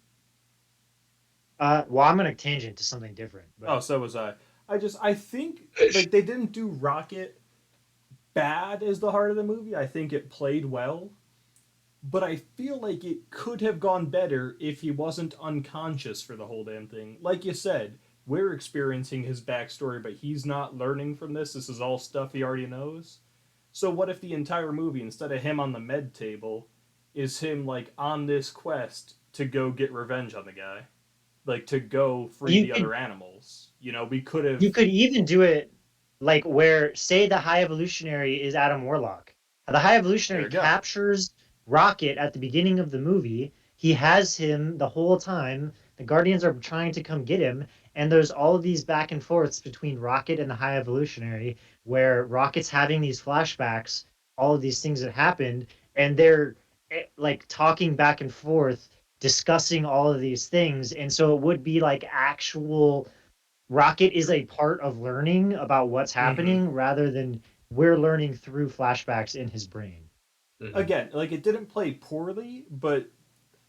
well, I'm gonna tangent to something different, Oh, but so was I. I think like they didn't do Rocket bad as the heart of the movie. I think it played well, but I feel like it could have gone better if he wasn't unconscious for the whole damn thing. Like you said, we're experiencing his backstory, but he's not learning from this. This is all stuff he already knows. So what if the entire movie, instead of him on the med table, is him like on this quest to go get revenge on the guy, like to go free you the could other animals? We could have. you could even do it like where say the High Evolutionary is Adam Warlock. The High There Evolutionary we go. captures Rocket at the beginning of the movie. He has him the whole time. The Guardians are trying to come get him, and there's all of these back and forths between Rocket and the High Evolutionary, where Rocket's having these flashbacks, all of these things that happened, and they're like talking back and forth, discussing all of these things, and so it would be like actual Rocket is a part of learning about what's Mm-hmm. happening rather than we're learning through flashbacks in his brain. Hmm. Again, like it didn't play poorly, but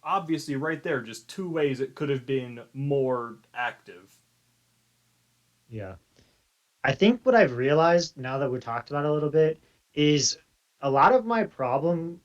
obviously, right there, just two ways it could have been more active. Yeah. I think what I've realized now that we talked about it a little bit is a lot of my problem,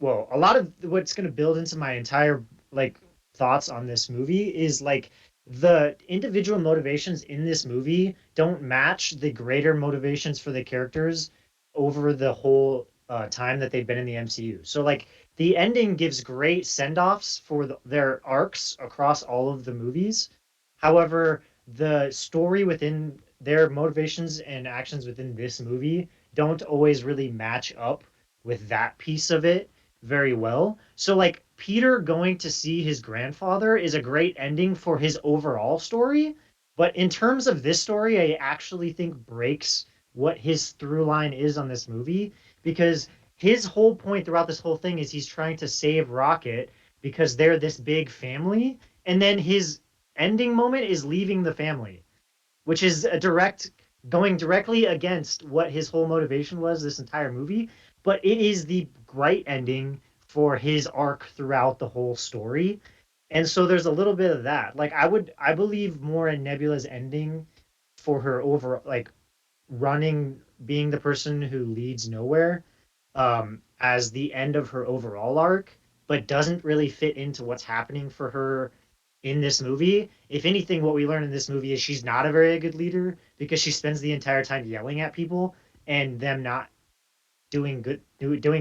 well, a lot of what's going to build into my entire like thoughts on this movie is like the individual motivations in this movie don't match the greater motivations for the characters over the whole time that they've been in the MCU. So like the ending gives great send-offs for their arcs across all of the movies. However, the story within their motivations and actions within this movie don't always really match up with that piece of it very well. So like Peter going to see his grandfather is a great ending for his overall story, but in terms of this story, I actually think breaks what his through line is on this movie because his whole point throughout this whole thing is he's trying to save Rocket because they're this big family, and then his ending moment is leaving the family, which is a direct going directly against what his whole motivation was this entire movie. But it is the great ending for his arc throughout the whole story. And so there's a little bit of that. Like I believe more in Nebula's ending for her over like running being the person who leads nowhere as the end of her overall arc but doesn't really fit into what's happening for her in this movie. If anything, what we learn in this movie is she's not a very good leader because she spends the entire time yelling at people and them not doing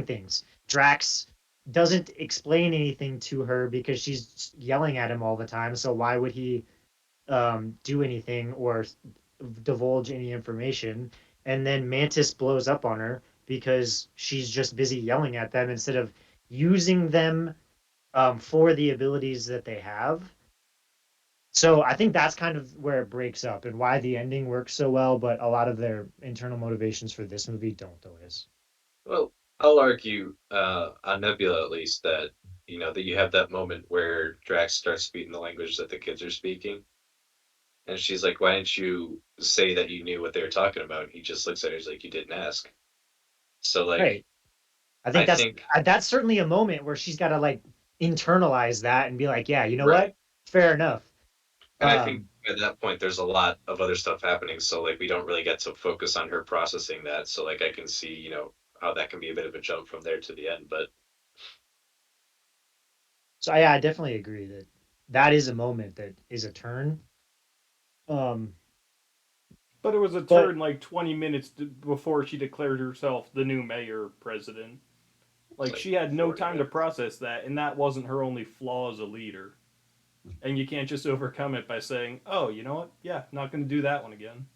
things. Drax doesn't explain anything to her because she's yelling at him all the time. So why would he do anything or divulge any information? And then Mantis blows up on her because she's just busy yelling at them instead of using them for the abilities that they have. So I think that's kind of where it breaks up and why the ending works so well, but a lot of their internal motivations for this movie don't always. Well, I'll argue on Nebula at least that that you have that moment where Drax starts speaking the language that the kids are speaking, and she's like, "Why didn't you say that you knew what they were talking about?" And he just looks at her, he's like, "You didn't ask." So like, Right. I think I think that's certainly a moment where she's got to like internalize that and be like, yeah, you know right, what? Fair enough. and I think Um, at that point there's a lot of other stuff happening, so like we don't really get to focus on her processing that. So like I can see how that can be a bit of a jump from there to the end, but so yeah, I definitely agree that that is a moment that is a turn. Um, But it was a but turn like 20 minutes before she declared herself the new mayor president. it's Like like she had no 40 time to minutes. process that, and that wasn't her only flaw as a leader. And you can't just overcome it by saying, "Oh, you know what? Yeah, not going to do that one again."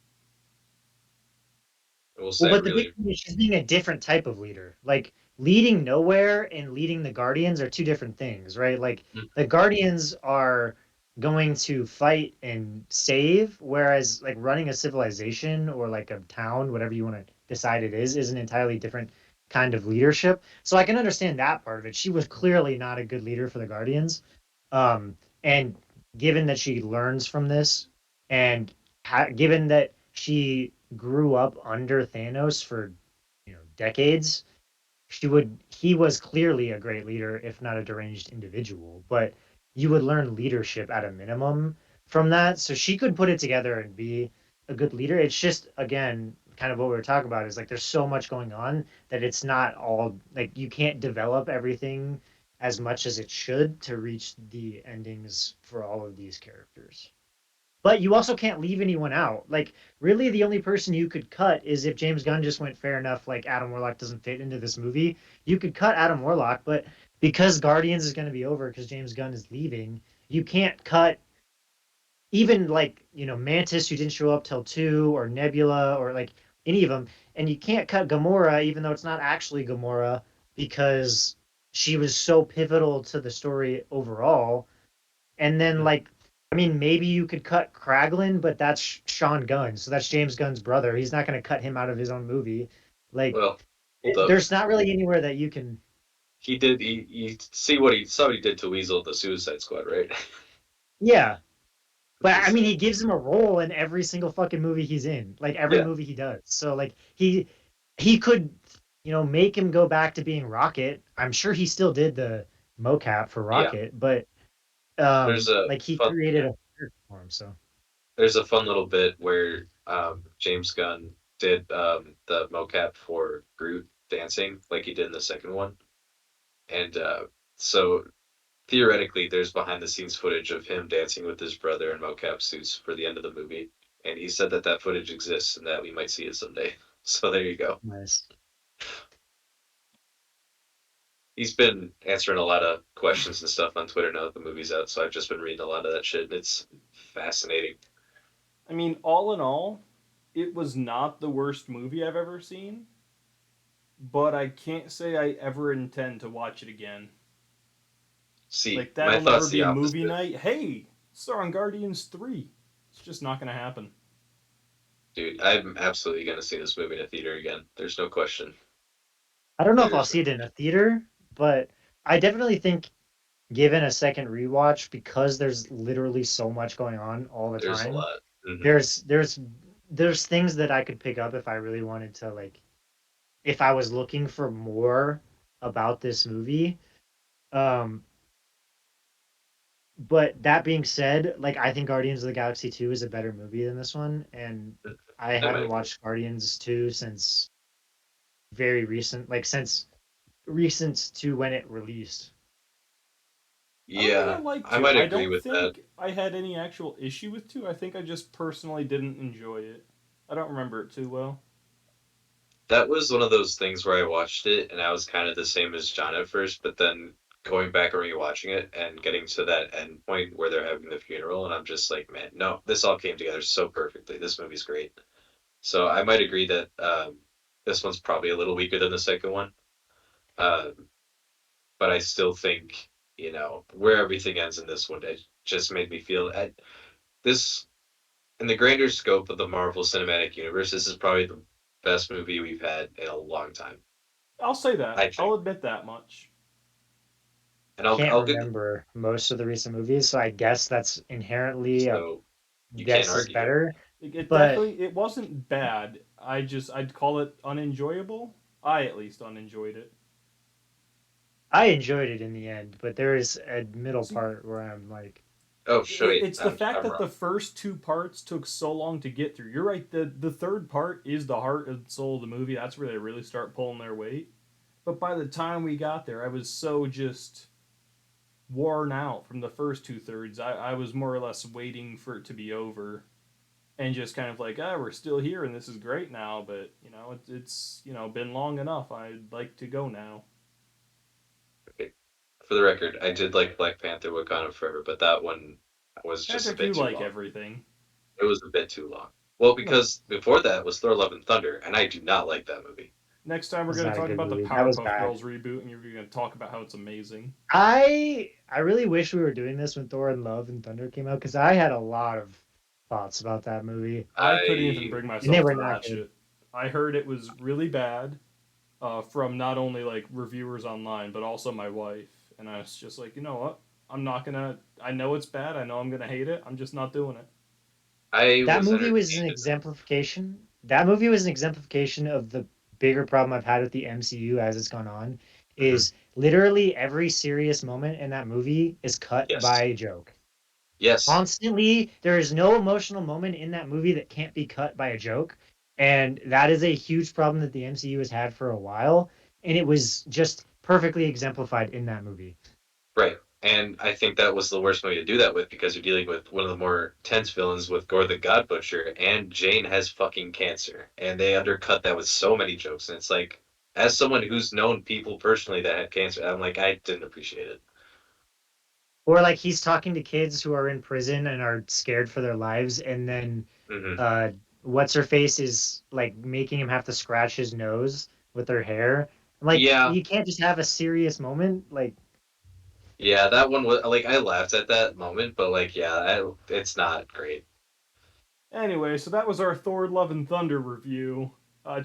I will well, say I but the big really thing is she's being a different type of leader. Like leading nowhere and leading the Guardians are two different things, right? Like mm, the Guardians are going to fight and save, whereas like running a civilization or like a town, whatever you want to decide it is an entirely different kind of leadership. So I can understand that part of it. She was clearly not a good leader for the Guardians. And given that she learns from this, and given that she grew up under Thanos for decades, he was clearly a great leader, if not a deranged individual. But you would learn leadership at a minimum from that. So she could put it together and be a good leader. It's just again kind of what we were talking about is like there's so much going on that it's not all like you can't develop everything as much as it should to reach the endings for all of these characters. But you also can't leave anyone out. Like, really, the only person you could cut is if James Gunn just went fair enough, like Adam Warlock doesn't fit into this movie. You could cut Adam Warlock, but because Guardians is going to be over because James Gunn is leaving, you can't cut even like, Mantis who didn't show up till two or Nebula or like any of them. And you can't cut Gamora, even though it's not actually Gamora, because she was so pivotal to the story overall. And then mm. like, I mean, maybe you could cut Kraglin, but that's Sean Gunn, so that's James Gunn's brother. He's not going to cut him out of his own movie. Like, Well, hold up. there's not really anywhere that you can. He did. He saw what he did to Weasel at the Suicide Squad, right? Yeah, but I Just mean, saying. he gives him a role in every single fucking movie he's in, like every Yeah, movie he does. So like he could, make him go back to being Rocket. I'm sure he still did the mocap for yeah. Rocket, but There's a like he fun. created Yeah, a character for him. So there's a fun little bit where James Gunn did the mocap for Groot dancing like he did in the second one, and so theoretically, there's behind the scenes footage of him dancing with his brother in mocap suits for the end of the movie, and he said that that footage exists and that we might see it someday. So there you go. nice. He's been answering a lot of questions and stuff on Twitter now that the movie's out, so I've just been reading a lot of that shit. It's fascinating. I mean, all in all, it was not the worst movie I've ever seen, but I can't say I ever intend to watch it again. See, Like my that'll never thoughts be the a movie opposite, night. Hey, star on Guardians 3. It's just not going to happen. dude. I'm absolutely gonna see this movie in a theater again. There's no question. I don't know if I'll There's see it in a theater, but I definitely think given a second rewatch because there's literally so much going on all the there's a time. lot. Hmm. There's things that I could pick up if I really wanted to like if I was looking for more about this movie. Um but that being said, like I think Guardians of the Galaxy 2 is a better movie than this one and I I might haven't agree. watched Guardians 2 since very recent, like since recent to when it released. I don't think I Yeah, liked I 2. might I agree don't with that. think I had any actual issue with 2. I think I just personally didn't enjoy it. I don't remember it too well. That was one of those things where I watched it and I was kind of the same as John at first, but then going back and rewatching it and getting to that end point where they're having the funeral, and I'm just like, man, no, this all came together so perfectly. This movie's great. So I might agree that this one's probably a little weaker than the second one. Um, but I still think, where everything ends in this one, it just made me feel this in the grander scope of the Marvel Cinematic Universe. This is probably the best movie we've had in a long time, I'll say that. I I'll think. admit that much. And Can't I'll give remember most of the recent movies, so I guess that's inherently a so you can't guess is argue. better. It But definitely it wasn't bad. I'd call it unenjoyable. I at least unenjoyed it. I enjoyed it in the end. But there is a middle See, part where I'm like, Oh, shit, wait, it's the fact I'm that wrong. the first two parts took so long to get through. You're right. The third part is the heart and soul of the movie. That's where they really start pulling their weight. But by the time we got there, I was so just worn out from the first two thirds. I was more or less waiting for it to be over and just kind of like, we're still here and this is great now. But it's been long enough. I'd like to go now. Okay. For the record, I did like Black Panther: Wakanda Forever, but that one was just a Patrick, bit you too like long. everything. It was a bit too long. Well, No, because before that was Thor: Love and Thunder, and I do not like that movie. next time we're it's going to not a talk good about the movie. That was Powerpuff bad. Girls reboot, and you're going to talk about how it's amazing. I really wish we were doing this when Thor and Love and Thunder came out because I had a lot of thoughts about that movie, I couldn't even I bring and they myself were to not watch good. it. I heard it was really bad from not only like reviewers online, but also my wife. And I was just like, you know what? I'm not gonna. I know it's bad. I know I'm gonna hate it. I'm just not doing it. I That was movie was an entertained enough. exemplification. That movie was an exemplification of the bigger problem I've had with the MCU as it's gone on. Mhm. Is literally every serious moment in that movie is cut by Yes, a joke. yes, Constantly, there is no emotional moment in that movie that can't be cut by a joke, and that is a huge problem that the MCU has had for a while, and it was just perfectly exemplified in that movie. right. And I think that was the worst movie to do that with because you're dealing with one of the more tense villains with Gore the God Butcher, and Jane has fucking cancer, and they undercut that with so many jokes. And it's like, as someone who's known people personally that had cancer, I'm like, I didn't appreciate it. Or like he's talking to kids who are in prison and are scared for their lives, and then Hmm. uh what's her face is like making him have to scratch his nose with her hair. Like Yeah, you can't just have a serious moment. Like yeah, that one was like I laughed at that moment, but like, yeah, it's not great. Anyway, so that was our Thor: Love and Thunder review.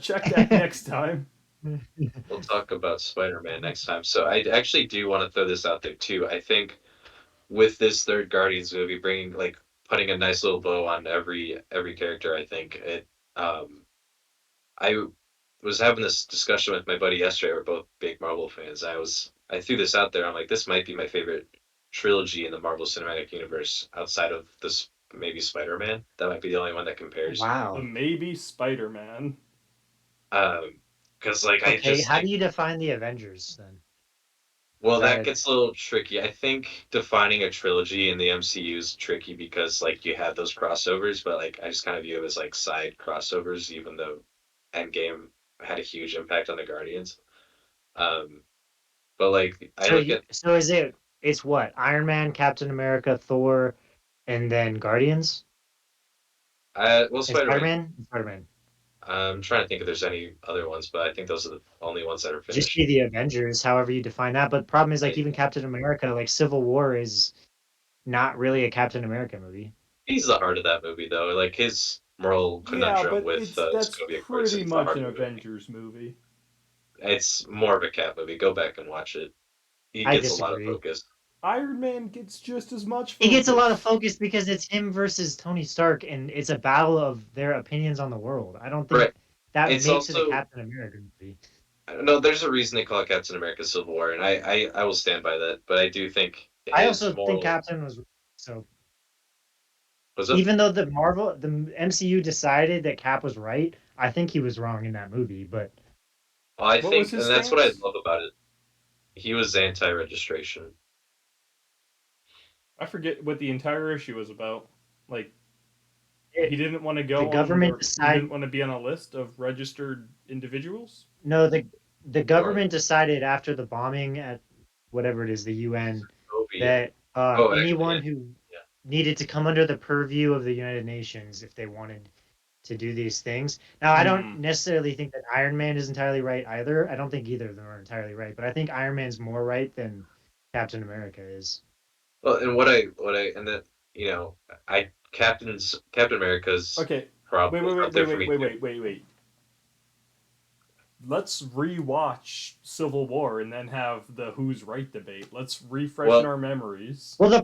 Check back next time. We'll talk about Spider-Man next time. So I actually do want to throw this out there too. I think with this third Guardians movie, bringing like putting a nice little bow on every character, I think Um, I was having this discussion with my buddy yesterday. We're both big Marvel fans. I threw this out there. I'm like, this might be my favorite trilogy in the Marvel Cinematic Universe outside of this maybe Spider-Man. That might be the only one that compares. The wow. maybe Um, Spider-Man. because like I Okay, just how do think, you define the Avengers then? well, Is that that gets a little tricky. I think defining a trilogy in the MCU is tricky because like you have those crossovers, but like I just kind of view it as like side crossovers, even though Endgame had a huge impact on the Guardians. Um, but like I look at so is it's what? Iron Man, Captain America, Thor, and then Guardians? well, And Spider-Man. Spider-Man. I'm trying to think if there's any other ones, but I think those are the only ones that are Just be finished. the Avengers, however you define that. But the problem is like I, even Captain America, like Civil War is not really a Captain America movie. he's the heart of that movie, though. Like his moral Yeah, conundrum but with it's that's Sokovia Acquaintance pretty is the much heart an of the movie. Avengers movie. It's more of a cat movie. Go back and watch it. He I gets a lot of disagree. focus. Iron Man gets just as much He gets a lot of focus. focus because it's him versus Tony Stark, and it's a battle of their opinions on the world. I don't think Right. that It's makes it a also Captain America movie. no. There's a reason they call it Captain America: Civil War, and I will stand by that. But I do think I his also think moral Captain was so. was it. Even though the MCU decided that Cap was right, I think he was wrong in that movie. But I What was think, his and that's what I stance? love about it. He was anti-registration. I forget what the entire issue was about. Like he It, didn't want to the go on government he didn't decided want to be on a list of registered individuals. no the Or government decided after the bombing at whatever it is, the UN, Soviet. that Oh, actually, anyone yeah, who yeah. needed to come under the purview of the United Nations if they wanted to do these things. Now, I don't Hmm. necessarily think that Iron Man is entirely right either. I don't think either of them are entirely right, but I think Iron Man's more right than Captain America is. Well, and what I and then you know, Captain America's Okay. problem Wait, is wait, up wait, there wait, for wait, me wait, too. wait, wait, wait. Let's rewatch Civil War and then have the who's right debate. Let's refreshen Well, our memories. Well, the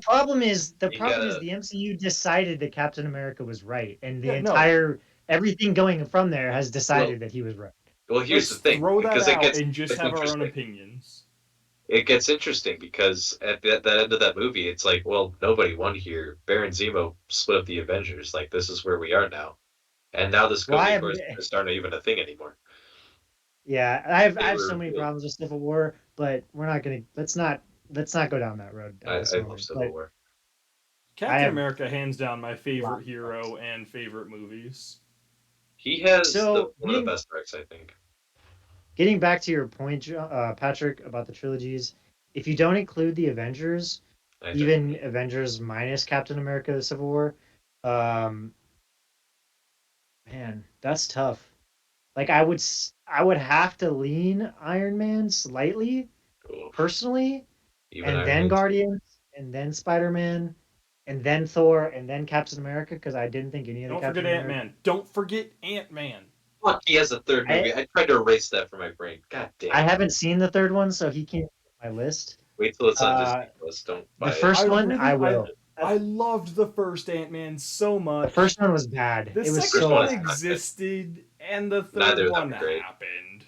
you problem is gotta. the MCU decided that Captain America was right, and the Yeah, no. entire everything going from there has Well, decided that he was right. well, here's Let's the thing, throw that because it out gets and just it's have our own interesting. opinions. It gets interesting because at that end of that movie, it's like, well, nobody won here. Baron Zemo split up the Avengers. Like, this is where we are now. And now the Well, I Sokovia have Accords aren't even a thing anymore. yeah, I They have so were many revealed. problems with Civil War, but we're not gonna let's not go down that road at this I love moment. Civil But War. I Captain have America, hands down, my a lot favorite of problems. hero and favorite movies. He has the So one of the best arcs, I think. getting back to your point, Patrick, about the trilogies, if you don't include the Avengers, I don't. even Avengers minus Captain America: The Civil War, um, man, that's tough. Like I would have to lean Iron Man slightly Oof. personally, Even and Iron then Man 2. Guardians, and then Spider-Man, and then Thor, and then Captain America because I didn't think any of the Don't forget Captain Ant America. Man. Don't forget Ant Man. Fuck, he has a third I movie. I tried to erase that from my brain. God damn I it. haven't seen the third one, so he can't be on my list. Wait till it's on Uh, Disney Plus. Don't the buy it. I first one I really will. I loved the first Ant Man so The much. first one was bad. The It was First second so one one is bad. not good. existed, and the third Neither of them one are great. happened.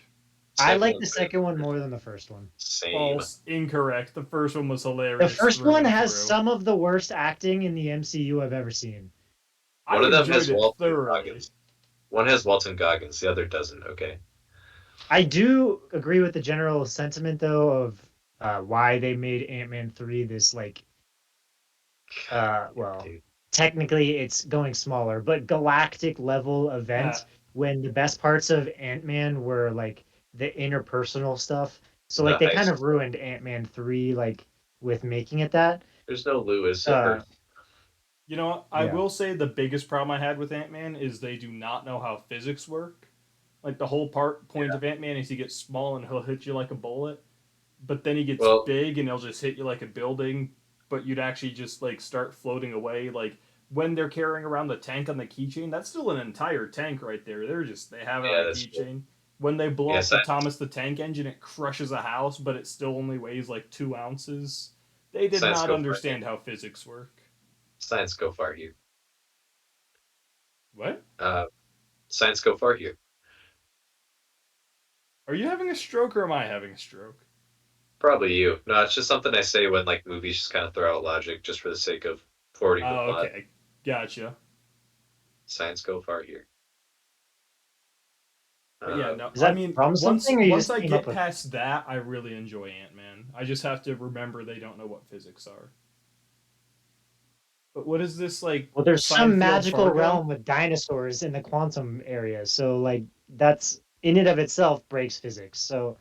I Second like one's the better second than one the first. more than the first one. Same. False, incorrect. The first one was The hilarious first through one and has through. some of the worst acting in the MCU I've ever seen. I One of them enjoyed has it Walton thoroughly. Goggins. One has Walton Goggins. The other doesn't. Okay. I do agree with the general sentiment though of why they made Ant-Man 3 this like well, Dude. technically it's going smaller, but galactic level Uh, event when the best parts of Ant-Man were like the interpersonal stuff. So like The they high kind of school. ruined Ant-Man 3 like with making it that. There's no Lewis. It Uh hurts. you know what? I yeah. will say the biggest problem I had with Ant Man is they do not know how physics work. Like the whole point Yeah. of Ant Man is he gets small and he'll hit you like a bullet, but then he gets Well, big and he'll just hit you like a building. But you'd actually just like start floating away. Like when they're carrying around the tank on the keychain, that's still an entire tank right there. They have it on yeah, a that's true. keychain. When they blow Yeah, up the Thomas the Tank Engine, it crushes a house, but it still only weighs like 2 ounces. They did science not go far here. understand how physics work. Science go far here. What? Uh, Science go far here. Are you having a stroke or am I having a stroke? Probably you. No, it's just something I say when like movies just kind of throw out logic just for the sake of forwarding the Oh, plot. okay. Gotcha. Science go far here. But yeah, no. Is I that mean, from something or you once just I came up get with past that, I really enjoy Ant Man. I just have to remember they don't know what physics are. But what is this like well, there's some Seinfeld magical Fargo? realm with dinosaurs in the quantum area. So like that's in and of itself breaks physics. So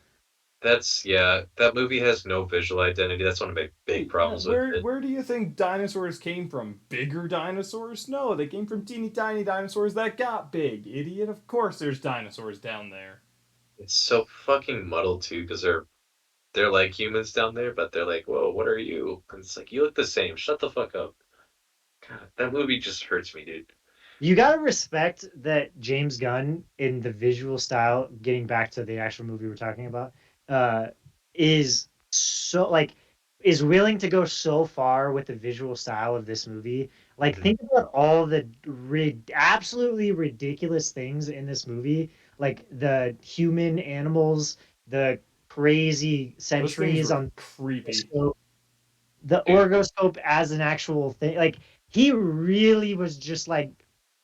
That's yeah. That movie has no visual identity. That's one of my big Wait, no, problems with it. where do you think dinosaurs came from? Bigger dinosaurs? No, they came from teeny tiny dinosaurs that got big. Idiot. Of course there's dinosaurs down there. It's so fucking muddled too because they're like humans down there, but they're like, whoa, what are you? And it's like you look the same. Shut the fuck up. God, that movie just hurts me, dude. you gotta respect that James Gunn in the visual style, getting back to the actual movie we're talking about, uh, is so like is willing to go so far with the visual style of this movie. Like Mhm. think about all the absolutely ridiculous things in this movie, like the human animals, the crazy Those things sentries were on the creepy. scope, the Dude, orgoscope as an actual thing. Like he really was just like,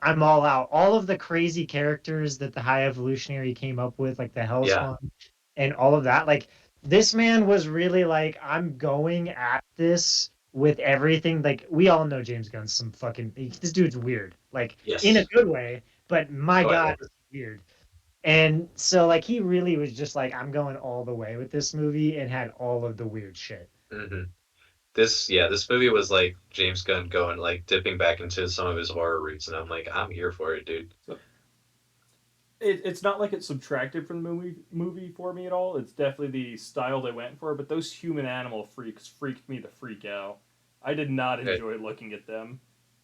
I'm all out. All of the crazy characters that the High Evolutionary came up with, like the yeah, Hellspawn and all of that. Like this man was really like, I'm going at this with everything. Like we all know James Gunn's some fucking this dude's weird, like in a Yes. good way, but my Oh, I God, love it. is he weird. And so like he really was just like, I'm going all the way with this movie and had all of the weird shit. Hmm. This movie was like James Gunn going like dipping back into some of his horror roots, and I'm like, I'm here for it, dude. So it's not like it subtracted from the movie for me at all. It's definitely the style they went for, but those human animal freaks freaked me the freak out. I did not Okay. enjoy looking at them.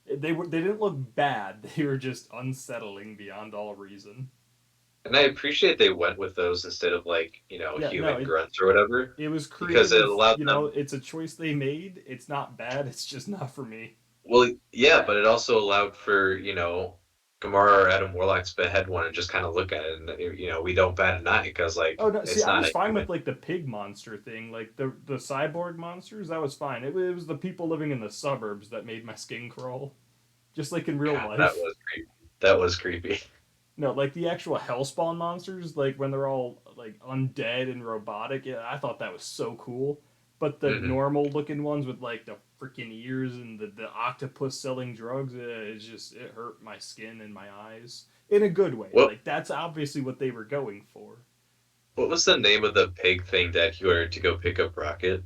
They didn't look bad. They were just unsettling beyond all reason. And I appreciate they went with those instead of like, Yeah, no, human grunts or whatever, it was because it creative. allowed You know, them. it's a choice they made. It's not bad. It's just not for me. Well, yeah, but it also allowed for, Gamora or Adam Warlock's behead one and just kind of look at it, and we don't bat an eye because Oh like no, see, it's I not was a fine human. with like the pig monster thing, like the cyborg monsters. That was fine. It was the people living in the suburbs that made my skin crawl, just like in real God, that life. was creepy. That was creepy. No, like the actual hellspawn monsters, like when they're all like undead and robotic. Yeah, I thought that was so cool. But the Hmm. normal looking ones with like the freaking ears and the octopus selling drugs, it hurt my skin and my eyes in a good way. What Like that's obviously what they were going for. what was the name of the pig thing that he ordered to go pick up Rocket?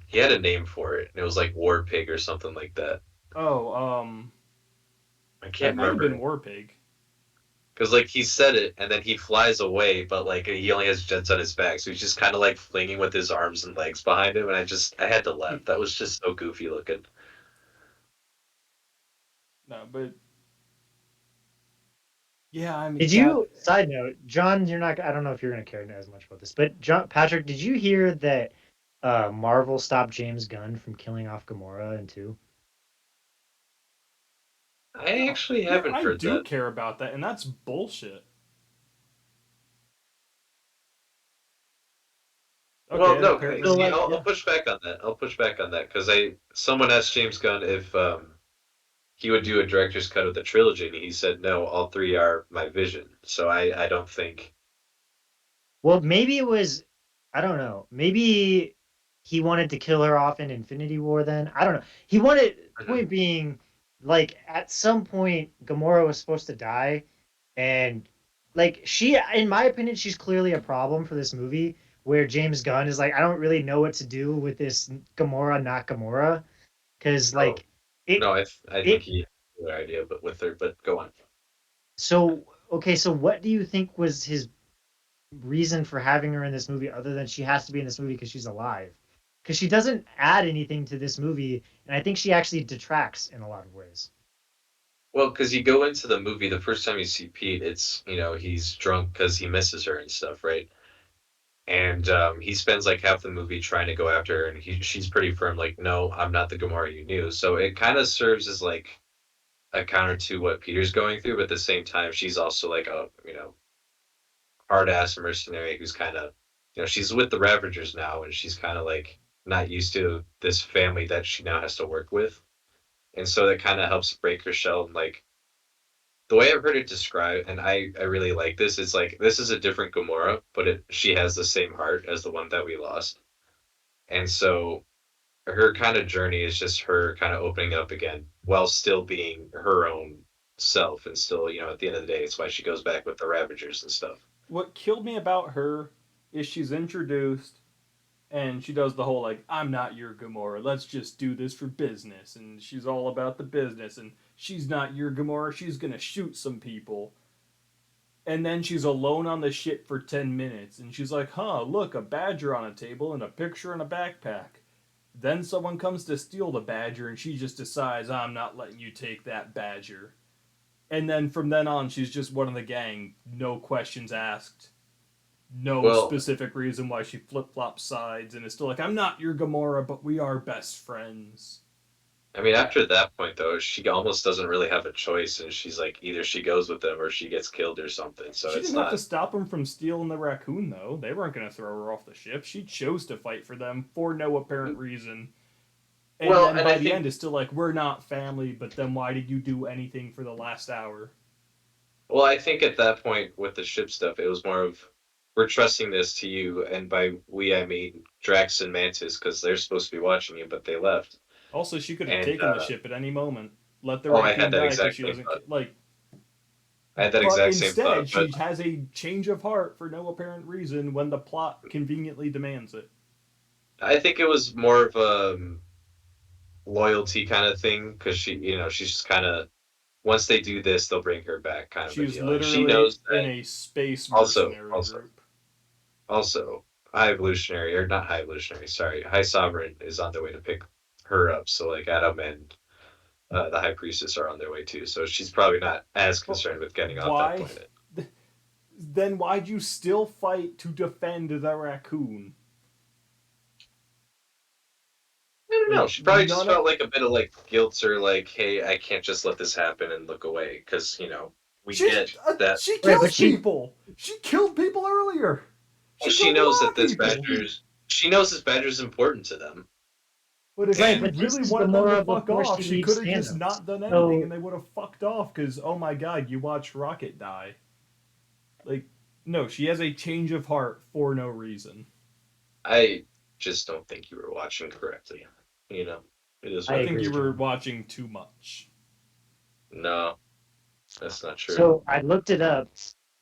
He had a name for it, and it was like War Pig or something like that. Oh, I that can't might have been remember. Warpig. Because like he said it, and then he flies away, but like he only has jets on his back, so he's just kind of like flinging with his arms and legs behind him, and I had to laugh. That was just so goofy looking. No, but yeah, I mean Did that. you, side note, John, you're not, I don't know if you're going to care as much about this, but John, Patrick, did you hear that Marvel stopped James Gunn from killing off Gamora in two? I Oh, actually yeah, haven't I heard do that. care about that, and that's bullshit. Well, Okay, no, apparently, So see, like, I'll yeah. push back on that. I'll push back on that because I someone asked James Gunn if he would do a director's cut of the trilogy, and he said no, all three are my vision. So I don't think. well, maybe it was, I don't know, maybe he wanted to kill her off in Infinity War then. I don't know. He wanted, Mhm. point being, like at some point, Gamora was supposed to die, and like she, in my opinion, she's clearly a problem for this movie. Where James Gunn is like, I don't really know what to do with this Gamora, not Gamora, because Oh like it, no, I think it. he had a good idea, but with her, but go on. So okay, so what do you think was his reason for having her in this movie other than she has to be in this movie because she's alive? Because she doesn't add anything to this movie, and I think she actually detracts in a lot of ways. Well, because you go into the movie, the first time you see Pete, it's he's drunk because he misses her and stuff, right? And he spends like half the movie trying to go after her, and she's pretty firm, like, no, I'm not the Gamora you knew. So it kind of serves as like a counter to what Peter's going through, but at the same time, she's also like a hard ass mercenary who's kind of she's with the Ravagers now, and she's kind of like not used to this family that she now has to work with, and so that kind of helps break her shell. And like the way I've heard it described, and I really like this, is like this is a different Gamora, but she has the same heart as the one that we lost, and so her kind of journey is just her kind of opening up again while still being her own self, and still at the end of the day, it's why she goes back with the Ravagers and stuff. What killed me about her is she's introduced and she does the whole like I'm not your Gamora. Let's just do this for business, and she's all about the business. And she's not your Gamora. She's gonna shoot some people. And then she's alone on the ship for 10 minutes, and she's like, "Huh? Look, a badger on a table and a picture in a backpack." Then someone comes to steal the badger, and she just decides, "I'm not letting you take that badger." And then from then on, she's just one of the gang, no questions asked, no Well, specific reason why she flip flops sides, and it's still like, I'm not your Gamora, but we are best friends. I mean, after that point, though, she almost doesn't really have a choice, and she's like, either she goes with them or she gets killed or something. So She it's didn't have to not. stop him from stealing the raccoon, though. They weren't going to throw her off the ship. She chose to fight for them for no apparent reason. And Well, then and I by the end, think, it's still like, we're not family, but then why did you do anything for the last hour? well, I think at that point with the ship stuff, it was more of we're trusting this to you, and by we I mean Drax and Mantis because they're supposed to be watching you, but they left. Also, she could have And taken the ship at any moment. Let the oh, I had raccoon that die so exact she same doesn't thought. like. I had that But exact same thought, instead, but she has a change of heart for no apparent reason when the plot conveniently demands it. I think it was more of a loyalty kind of thing because she's just kind of once they do this, they'll bring her back, kind of a She's deal, and she literally knows in that. a space Also, mercenary also, group. also, High Evolutionary or not High Evolutionary, sorry, High Sovereign is on their way to pick her up. So like Adam and the High Priestess are on their way too. So she's probably not as Well, concerned with getting off that why? planet. Then why'd you still fight to defend the raccoon? I don't know. Like She probably just none of felt like a bit of like guilt or like, hey, I can't just let this happen and look away because we get that. she Right, but kills people. She killed people earlier. Well, She killed a lot of people. She knows this badger's important to them. But if right, she And but this really is wanted them to Gamora fuck before off, she she leaves could have just Thanos. not done anything and So they would have fucked off because, oh my god, you watched Rocket die. Like, no, she has a change of heart for no reason. I just don't think you were watching correctly. You know, it is I I what it think agree, you is. were John. watching too much. No, that's not true. So I looked it up.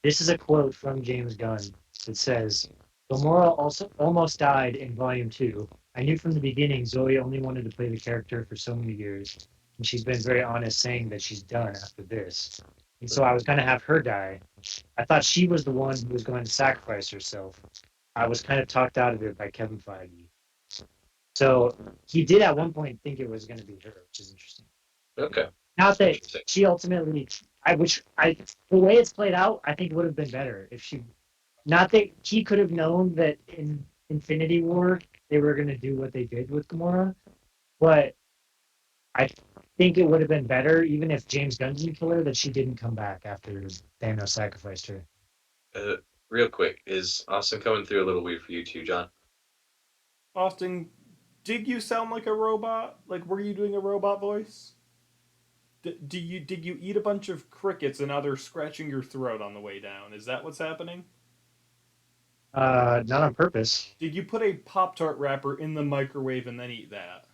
This is a quote from James Gunn. It says, Gamora also almost died in Volume 2. I knew from the beginning Zoe only wanted to play the character for so many years, and she's been very honest saying that she's done after this. And so I was going to have her die. I thought she was the one who was going to sacrifice herself. I was kind of talked out of it by Kevin Feige. So he did at one point think it was going to be her, which is interesting. Okay, Not that interesting. she ultimately, the way it's played out, I think would have been better if she, not that he could have known that in Infinity War they were going to do what they did with Gamora, but I think it would have been better even if James Gunn didn't kill her that she didn't come back after Thanos sacrificed her. Uh, Real quick, is Austin coming through a little weird for you too, John? Austin, did you sound like a robot? Like, were you doing a robot voice? Did you eat a bunch of crickets and now they're scratching your throat on the way down? Is that what's happening? Not on purpose. Did you put a Pop Tart wrapper in the microwave and then eat that?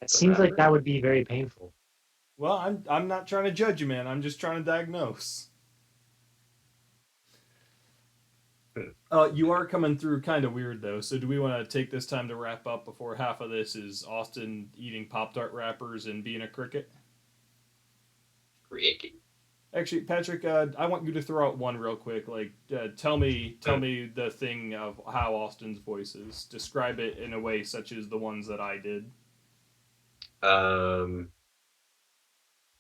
It The seems like rapper? that would be very painful. Well, I'm not trying to judge you, man. I'm just trying to diagnose. Hmm. You are coming through kind of weird though. So do we want to take this time to wrap up before half of this is Austin eating Pop Tart wrappers and being a cricket? Ricky. Actually, Patrick, I want you to throw out one real quick. Like, tell me the thing of how Austin's voice is. Describe it in a way such as the ones that I did. Um,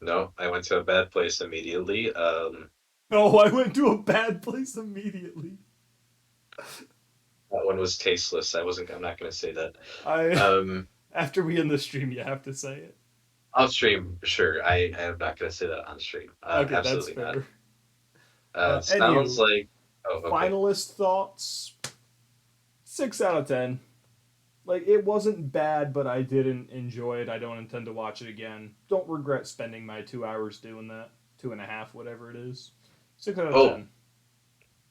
no, I went to a bad place immediately. Oh, I went to a bad place immediately. That one was tasteless. I'm not gonna say that. I Um, After we end the stream, you have to say it. Off stream, sure. I am not gonna say that on stream. Okay, that's Absolutely not. fair. Sounds Anywho, like. Oh, okay. finalist thoughts. 6 out of 10. Like it wasn't bad, but I didn't enjoy it. I don't intend to watch it again. Don't regret spending my 2 hours doing that. 2.5, whatever it is. 6 out of Oh, 10.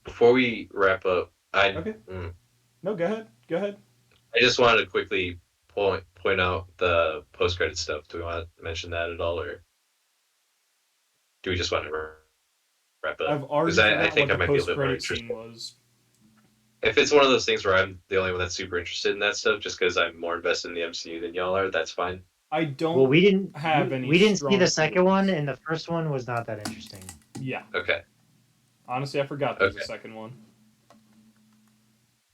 before we wrap up, Okay. No, go ahead. Go ahead. I just wanted to quickly point out the post credit stuff. Do we want to mention that at all, or do we just want to wrap up? I've already Because I forgotten what think I the might be a little more post-credit scene interested. was. If it's one of those things where I'm the only one that's super interested in that stuff, just because I'm more invested in the MCU than y'all are, that's fine. I Well, don't we didn't have any we didn't see strong the second one, feelings. and the first one was not that interesting. Yeah. Okay. Honestly, I forgot there was a Okay. second one.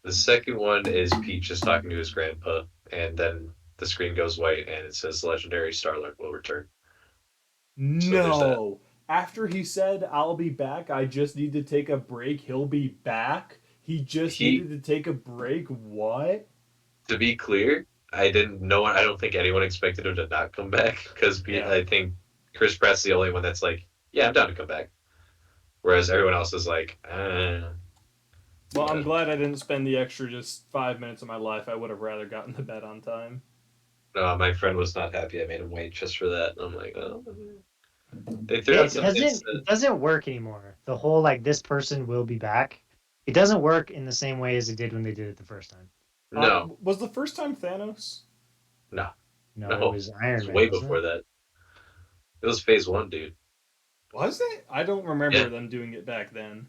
The second one is Pete just talking to his grandpa, and then the screen goes white and it says legendary Star-Lord will return. So there's that. No. After he said, I'll be back, I just need to take a break, he'll be back. He just He, needed to take a break. What? to be clear, I didn't know. I don't think anyone expected him to not come back because Yeah. I think Chris Pratt's the only one that's like, yeah, I'm down to come back. Whereas everyone else is like, Well, I'm yeah. glad I didn't spend the extra just 5 minutes of my life. I would have rather gotten to bed on time. No, my friend was not happy. I made him wait just for that. And I'm like, oh. They threw out It some hints doesn't that it doesn't work anymore. The whole like this person will be back. It doesn't work in the same way as it did when they did it the first time. no, Was the first time Thanos? no, No, it no. was It Iron was Man, way wasn't before it? that. It was Phase One, dude. Was it? I don't Yeah. remember them doing it back then.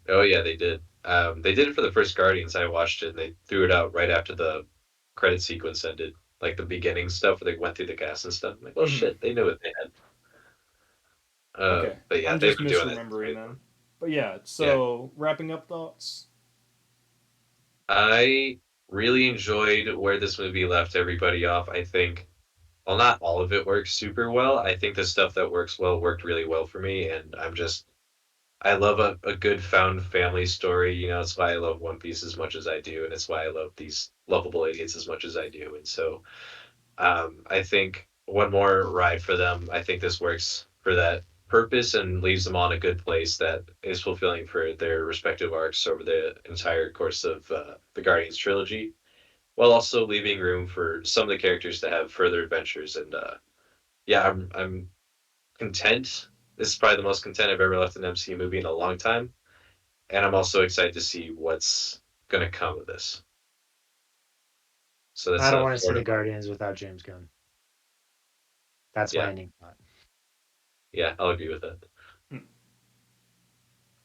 Oh yeah, they did. They did it for the first Guardians. I watched it. And they threw it out right after the credit sequence ended, like the beginning stuff where they went through the gas and stuff. I'm like, well, Mhm. shit, they knew what they had. Okay, But yeah, I'm they've just been doing that since misremembering Phase One. then. But yeah, Yeah, so wrapping up thoughts. I really enjoyed where this movie left everybody off. I think, well, not all of it works super well. I think the stuff that works well worked really well for me, and I love a good found family story. You know, it's why I love One Piece as much as I do, and it's why I love these lovable idiots as much as I do. And so, I think one more ride for them. I think this works for that purpose and leaves them on a good place that is fulfilling for their respective arcs over the entire course of the Guardians trilogy, while also leaving room for some of the characters to have further adventures. And yeah, I'm content. This is probably the most content I've ever left an MCU movie in a long time, and I'm also excited to see what's going to come of this. So I that's don't a want to see Florida. the Guardians without James Gunn. That's my Yeah, ending thought. yeah, I'll agree with that. Hmm.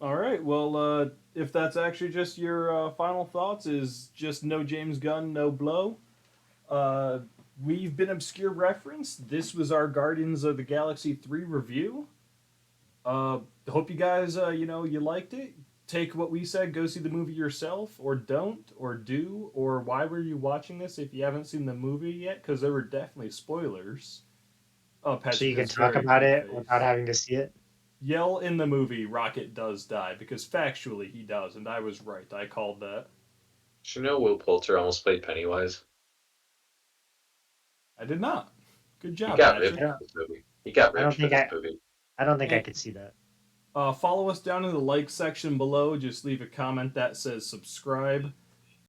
All right. Well, if that's actually just your final thoughts, is just no James Gunn, no blow. Uh, we've been obscure reference. This was our Guardians of the Galaxy 3 review. Hope you guys, you liked it. Take what we said, go see the movie yourself, or don't, or do, or why were you watching this if you haven't seen the movie yet? Because there were definitely spoilers. Oh, So you Patrick can is talk very about pretty it without face. having to see it. Yell in the movie, Rocket does die, because factually he does, and I was right. I called that. Did you know Will Poulter almost played Pennywise? I did not. Good He job, got ripped I Patrick. for don't. this movie. He got I ripped don't for think this I. movie. I don't think I And could see that. follow us down in the like section below. Just leave a comment that says subscribe.